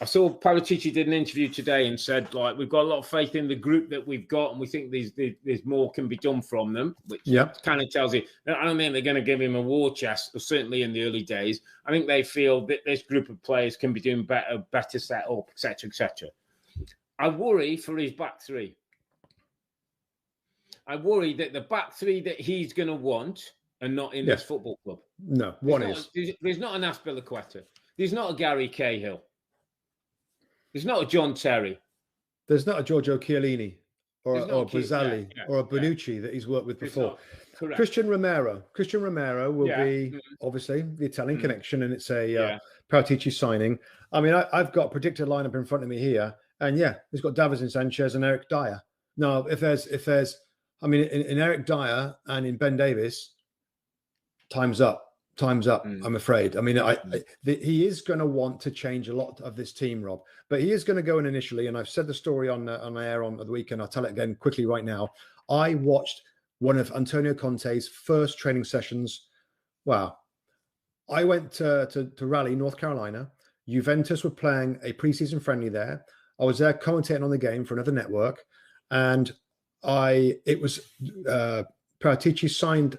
I saw Paratici did an interview today and said, like, we've got a lot of faith in the group that we've got, and we think there's more can be done from them, which kind of tells you, I don't think they're going to give him a war chest, certainly in the early days. I think they feel that this group of players can be doing better set up, etc., etc. I worry for his back three. I worry that the back three that he's going to want are not in this football club. No, there's not an Azpilicueta. There's not a Gary Cahill. There's not a John Terry. There's not a Giorgio Chiellini or Bozzali or a Bonucci that he's worked with before. Cristian Romero will be obviously the Italian connection, and it's a Paratici signing. I mean, I've got a predicted lineup in front of me here, and he's got Davinson Sanchez and Eric Dyer. Now, if there's, I mean, in Eric Dyer and in Ben Davies, time's up. I'm afraid. I mean, he is going to want to change a lot of this team, Rob. But he is going to go in initially, and I've said the story on air on the weekend. I'll tell it again quickly right now. I watched one of Antonio Conte's first training sessions. Wow. I went to Raleigh, North Carolina. Juventus were playing a preseason friendly there. I was there commentating on the game for another network, and it was Paratici signed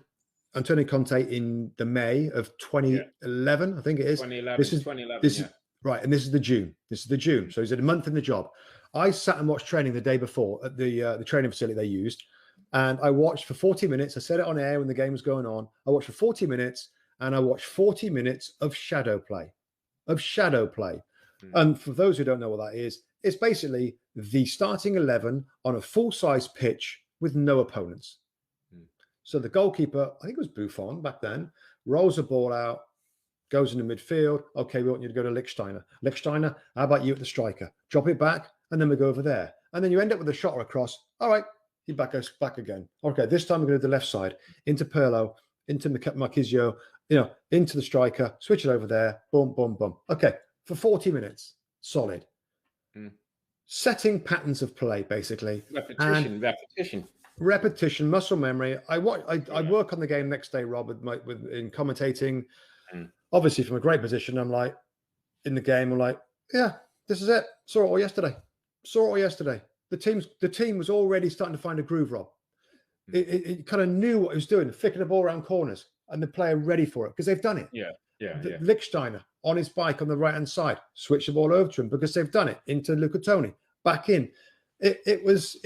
Antonio Conte in the May of 2011, I think it is. 2011. This is 2011. This is right, and this is the June. So he's had a month in the job. I sat and watched training the day before at the training facility they used, and I watched for 40 minutes. I said it on air when the game was going on. I watched for 40 minutes, and I watched 40 minutes of shadow play. And for those who don't know what that is, it's basically the starting 11 on a full-size pitch with no opponents. So the goalkeeper, I think it was Buffon back then, rolls the ball out, goes into midfield. Okay, we want you to go to Lichtsteiner. Lichtsteiner, how about you at the striker? Drop it back, and then we go over there. And then you end up with a shot across. All right, he goes back again. Okay, this time we're going to the left side, into Pirlo, into Marquisio, into the striker, switch it over there, boom, boom, boom. Okay, for 40 minutes, solid. Setting patterns of play, basically. Repetition, muscle memory. I work on the game next day, Rob, in commentating. Obviously, from a great position, I'm like, in the game, I'm like, this is it. Saw it all yesterday. The team was already starting to find a groove, Rob. It kind of knew what it was doing, flicking the ball around corners, and the player ready for it because they've done it. Lichtsteiner on his bike on the right hand side, switch the ball over to him because they've done it into Luca Toni, back in. It was.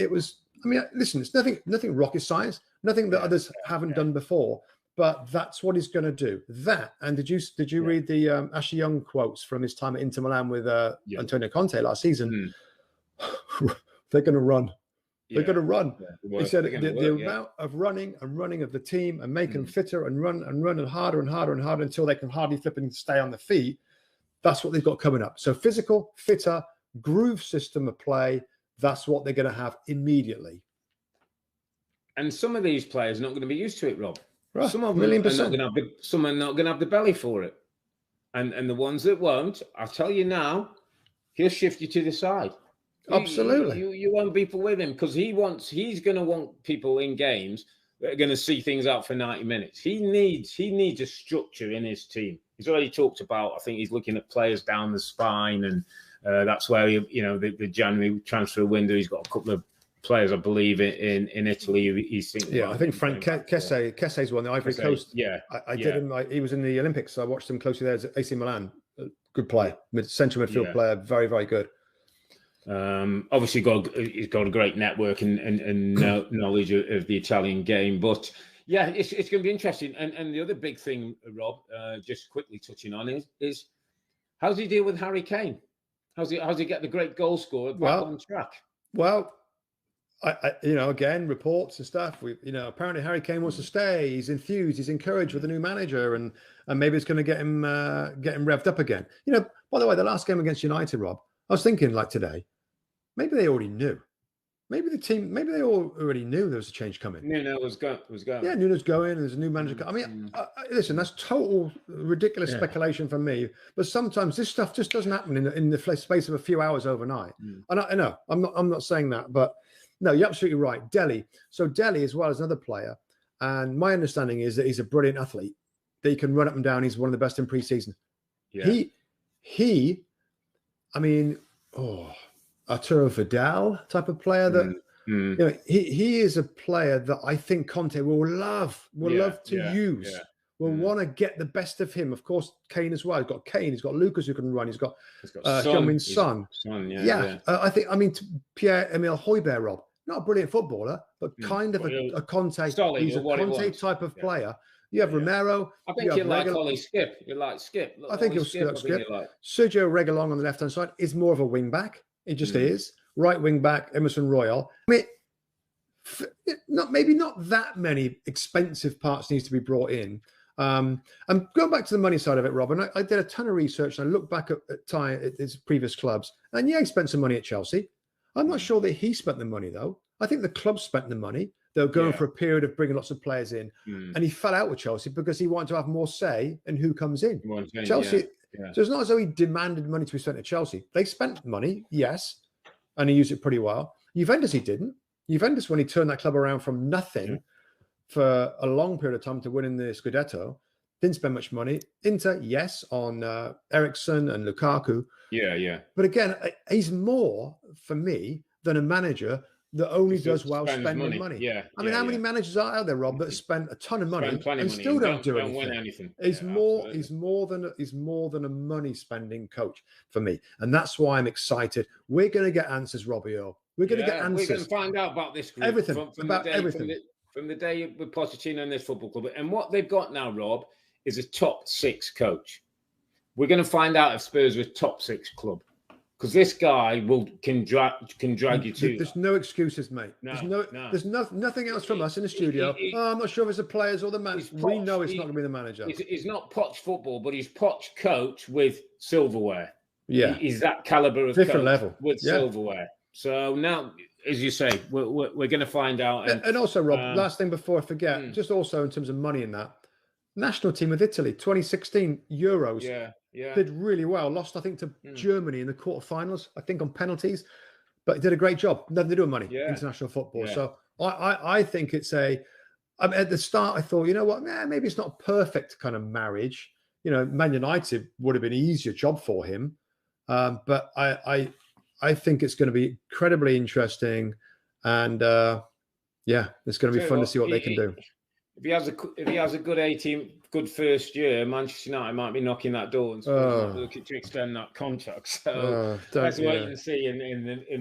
I mean, listen, it's nothing rocket science, nothing that others haven't done before, but that's what he's going to do. That, and did you read the Ashley Young quotes from his time at Inter Milan with Antonio Conte last season? They're going to run. They're going to run. He said the amount of running of the team and making them fitter and run and harder and harder and harder until they can hardly flip and stay on the feet. That's what they've got coming up. So physical, fitter, groove system of play. That's what they're going to have immediately. And some of these players are not going to be used to it, Rob. Right. Some of them are not going to have the belly for it. And the ones that won't, I'll tell you now, he'll shift you to the side. Absolutely. You want people with him because he's going to want people in games that are going to see things out for 90 minutes. He needs a structure in his team. He's already talked about, I think he's looking at players down the spine, and that's where, the January transfer window, he's got a couple of players, I believe, in Italy. He's thinking I think Frank Kesse's one, the Ivory Coast. Yeah. I did him. He was in the Olympics, so I watched him closely there at AC Milan. Good player, central midfield player, very, very good. Obviously, he's got a great network and knowledge of the Italian game. But yeah, it's going to be interesting. And the other big thing, Rob, just quickly touching on is how does he deal with Harry Kane? How's he get the great goal scorer back on track? Well, I again, reports and stuff. Apparently Harry Kane wants to stay. He's enthused. He's encouraged with the new manager, and maybe it's going to get him revved up again. By the way, the last game against United, Rob, I was thinking like today. Maybe they already knew. Maybe they all already knew there was a change coming. Nuno was going. Yeah, Nuno's going. There's a new manager. I mean, listen, that's total ridiculous speculation from me. But sometimes this stuff just doesn't happen in the space of a few hours overnight. And I know I'm not saying that, but no, you're absolutely right. Dele. So Dele, as well as another player, and my understanding is that he's a brilliant athlete. That he can run up and down. He's one of the best in pre-season. Yeah. Arturo Vidal type of player that he is a player that I think Conte will love to use. Yeah. Will want to get the best of him. Of course, Kane as well. He's got Kane. He's got Lucas who can run. He's got Heung-min Son. I think Pierre-Emile Højbjerg, Rob, not a brilliant footballer, but kind of a Conte. Solid, he's a Conte type of player. You have Romero. I think you like Ollie Skip. You like Skip. I think he'll Skip. Sergio Reguilón on the left-hand side is more of a wing-back. It just is. Right wing back, Emerson Royal. I mean, not that many expensive parts needs to be brought in. And going back to the money side of it, Rob, and I did a ton of research and I looked back at his previous clubs. And he spent some money at Chelsea. I'm not sure that he spent the money, though. I think the club spent the money. They were going for a period of bringing lots of players in. And he fell out with Chelsea because he wanted to have more say in who comes in. Chelsea... Yeah. So it's not as though he demanded money to be spent at Chelsea. They spent money, yes, and he used it pretty well. Juventus, he didn't. Juventus, when he turned that club around from nothing for a long period of time to winning the Scudetto, didn't spend much money. Inter, yes, on Eriksen and Lukaku. Yeah. But again, he's more, for me, than a manager that only does well spending money. Yeah. I mean, how many managers are out there, Rob, that spent a ton of money and still don't do anything? Win anything. He's more than a money spending coach for me, and that's why I'm excited. We're going to get answers, Robbie Earle. We're going to get answers. We're going to find out about this group. Everything from the day with Pochettino and this football club, and what they've got now, Rob, is a top 6 coach. We're going to find out if Spurs are a top 6 club. Because this guy can drag you to. There's no excuses, mate. There's nothing else from us in the studio. I'm not sure if it's the players or the manager. We know it's not going to be the manager. He's not Poch football, but he's Poch coach with silverware. Yeah, he's that caliber of different coach level with silverware. So now, as you say, we're going to find out. And also, Rob, last thing before I forget, just also in terms of money in that, national team of Italy, 2016 Euros. Yeah. Did really well. Lost, I think, to Germany in the quarterfinals, I think, on penalties. But did a great job. Nothing to do with money. International football. So I think it's at the start, I thought, you know what? Maybe it's not a perfect kind of marriage. Man United would have been an easier job for him. But I think it's going to be incredibly interesting. And, it's going to be fun to see what they can do. If he has a good 18, good first year, Manchester United might be knocking that door and looking to extend that contract. So let's wait and see in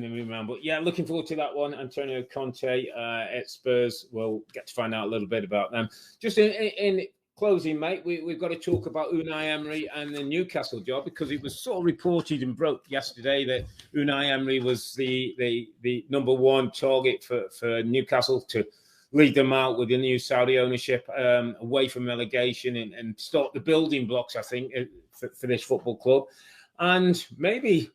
the new round. But looking forward to that one. Antonio Conte at Spurs. We'll get to find out a little bit about them. Just in closing, mate, we've got to talk about Unai Emery and the Newcastle job, because it was sort of reported and broke yesterday that Unai Emery was the number one target for Newcastle to lead them out with the new Saudi ownership, away from relegation and start the building blocks, I think, for this football club. And maybe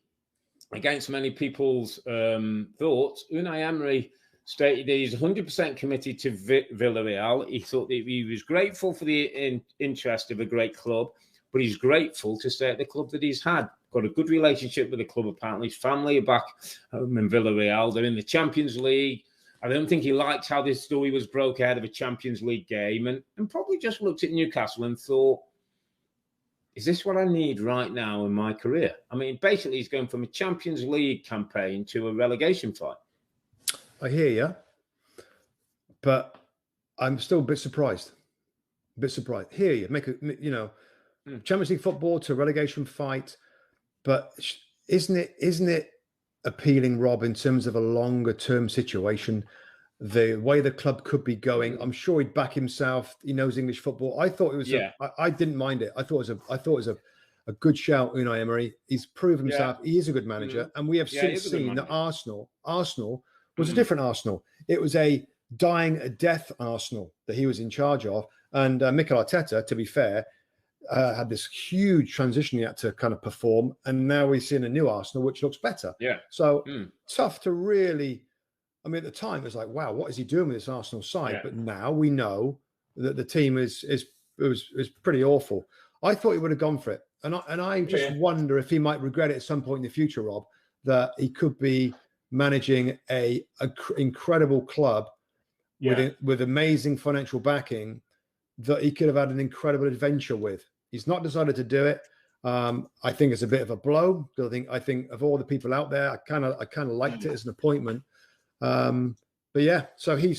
against many people's thoughts, Unai Emery stated that he's 100% committed to Villarreal. He thought that he was grateful for the interest of a great club, but he's grateful to stay at the club that he's had. Got a good relationship with the club, apparently. His family are back home in Villarreal. They're in the Champions League. I don't think he liked how this story was broke ahead of a Champions League game, and probably just looked at Newcastle and thought, is this what I need right now in my career? I mean, basically, he's going from a Champions League campaign to a relegation fight. I hear you, but I'm still a bit surprised. Hear you. Champions League football to a relegation fight, but isn't it appealing, Rob, in terms of a longer term situation? The way the club could be going, I'm sure he'd back himself. He knows English football. I thought it was. I didn't mind it. I thought it was a good shout. Unai Emery. He's proven himself. He is a good manager, and we have since seen that Arsenal was a different Arsenal. It was a dying a death Arsenal that he was in charge of, and Mikel Arteta, to be fair, had this huge transition he had to kind of perform, and now we're seeing a new Arsenal which looks better. So tough to really. I mean, at the time, it was like, wow, what is he doing with this Arsenal side? Yeah. But now we know that the team is pretty awful. I thought he would have gone for it. And I just wonder if he might regret it at some point in the future, Rob, that he could be managing a incredible club with amazing financial backing that he could have had an incredible adventure with. He's not decided to do it. I think it's a bit of a blow. I think of all the people out there, I kind of liked it as an appointment. But yeah, so he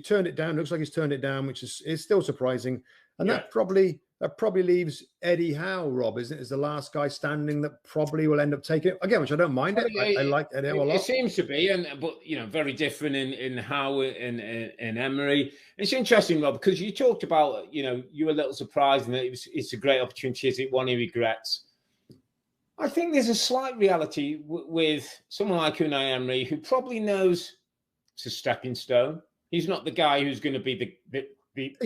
turned it down. Looks like he's turned it down, which is still surprising. And that probably leaves Eddie Howe, Rob, isn't it? Is the last guy standing that probably will end up taking it again, which I don't mind it. I like Eddie Howe a lot. It seems to be, but very different in Howe and Emery. It's interesting, Rob, because you talked about you were a little surprised and that it's a great opportunity. Is it one he regrets? I think there's a slight reality with someone like Unai Emery, who probably knows it's a stepping stone. He's not the guy who's going to be the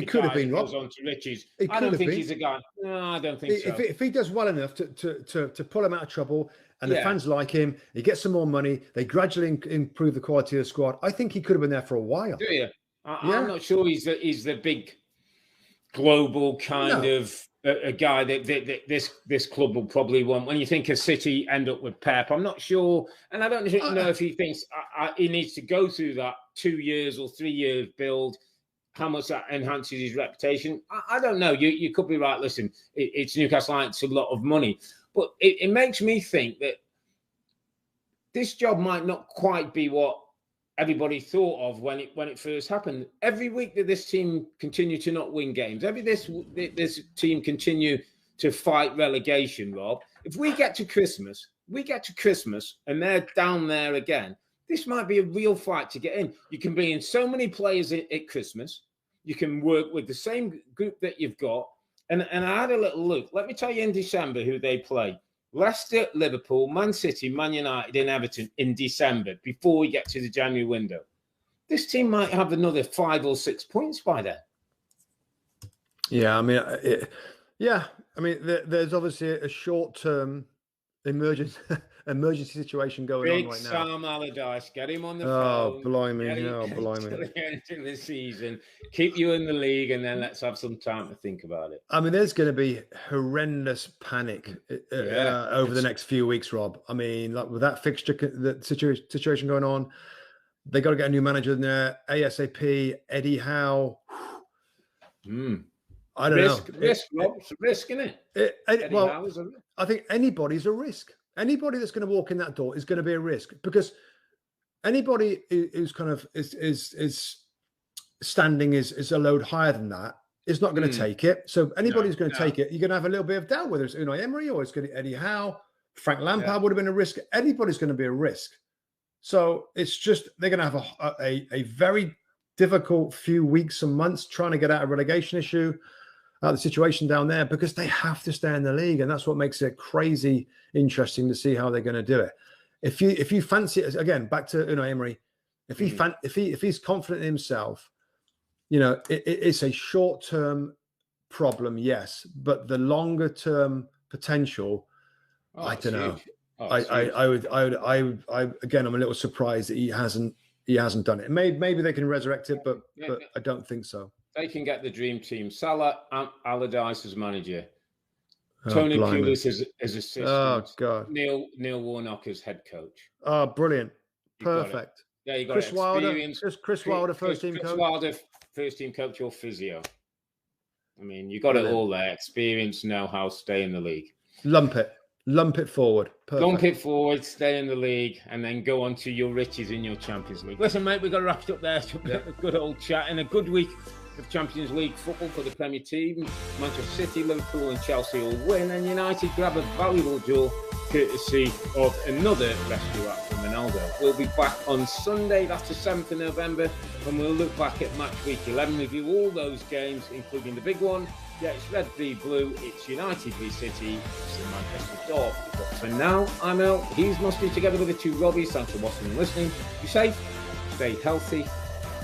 could have been, who Rob. goes on to riches. I don't think he's a guy. No, I don't think so. If he does well enough to pull him out of trouble, and the fans like him, he gets some more money, they gradually improve the quality of the squad. I think he could have been there for a while. Do you? I'm not sure he's the big global kind of a guy that this club will probably want. When you think of City end up with Pep, I'm not sure, and I don't know if he thinks he needs to go through that 2 years or 3 years build. How much that enhances his reputation, I don't know. You could be right. Listen, it's Newcastle United, it's a lot of money, but it makes me think that this job might not quite be what everybody thought of when it first happened. Every week that this team continue to not win games, this team continue to fight relegation, Rob. If we get to Christmas and they're down there again, this might be a real fight to get in. You can bring in so many players at Christmas. You can work with the same group that you've got. And I had a little look. Let me tell you in December who they play. Leicester, Liverpool, Man City, Man United, and Everton in December before we get to the January window. This team might have another 5 or 6 points by then. Yeah, I mean, there's obviously a short-term emergency situation going on right now. Sam Allardyce, get him on the phone. Blimey. The end of the season, keep you in the league, and then let's have some time to think about it. I mean, there's going to be horrendous panic over the next few weeks, Rob. I mean, like with that fixture, the situation going on, they got to get a new manager in there ASAP. Eddie Howe. I don't know. Risk, Rob. It's a risk, isn't it? I think anybody's a risk. Anybody that's going to walk in that door is going to be a risk, because anybody who's kind of is standing is a load higher than that is not going to take it. So anybody who's going to take it, you're going to have a little bit of doubt whether it's Unai Emery or it's going to be Eddie Howe. Frank Lampard would have been a risk. Anybody's going to be a risk. So it's just they're going to have a very difficult few weeks and months trying to get out of relegation issue. The situation down there, because they have to stay in the league, and that's what makes it crazy interesting to see how they're going to do it. If you fancy it again, back to Unai Emery, if he's confident in himself, it's a short term problem, yes, but the longer term potential, I don't know. I would again, I'm a little surprised that he hasn't done it. Maybe they can resurrect it, but I don't think so. They can get the dream team. Salah, Allardyce as manager. Tony blimey. Pulis as assistant. Oh, God. Neil Warnock as head coach. Oh, brilliant. You got it. Perfect. Yeah, you got Chris it. Wilder. Experience. Chris Wilder, first team Chris coach. Wilder, first team coach or physio. I mean, you got it all there. Experience, know-how, stay in the league. Lump it forward. Perfect. Lump it forward, stay in the league, and then go on to your riches in your Champions League. Listen, mate, we've got to wrap it up there. A good old chat and a good week of Champions League football for the Premier team. Manchester City, Liverpool and Chelsea all win, and United grab a valuable duel courtesy of another rescue act from Ronaldo. We'll be back on Sunday, that's the 7th of November, and we'll look back at match week 11, review all those games, including the big one. Yeah, it's Red v Blue, it's United v City, it's the Manchester Derby. But for now, I'm Earle, he's Mustoe, together with the two Robbies. Thanks for watching and listening. Be safe, stay healthy.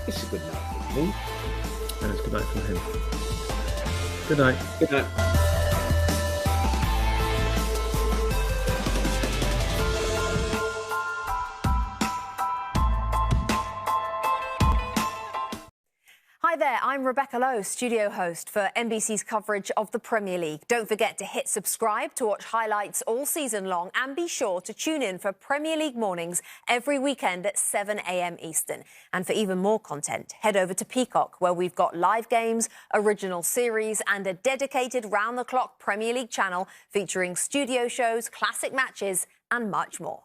It's a good night from me. And it's good night from him. Good night. Good night. Hi there, I'm Rebecca Lowe, studio host for NBC's coverage of the Premier League. Don't forget to hit subscribe to watch highlights all season long, and be sure to tune in for Premier League mornings every weekend at 7 a.m. Eastern. And for even more content, head over to Peacock, where we've got live games, original series and a dedicated round-the-clock Premier League channel featuring studio shows, classic matches and much more.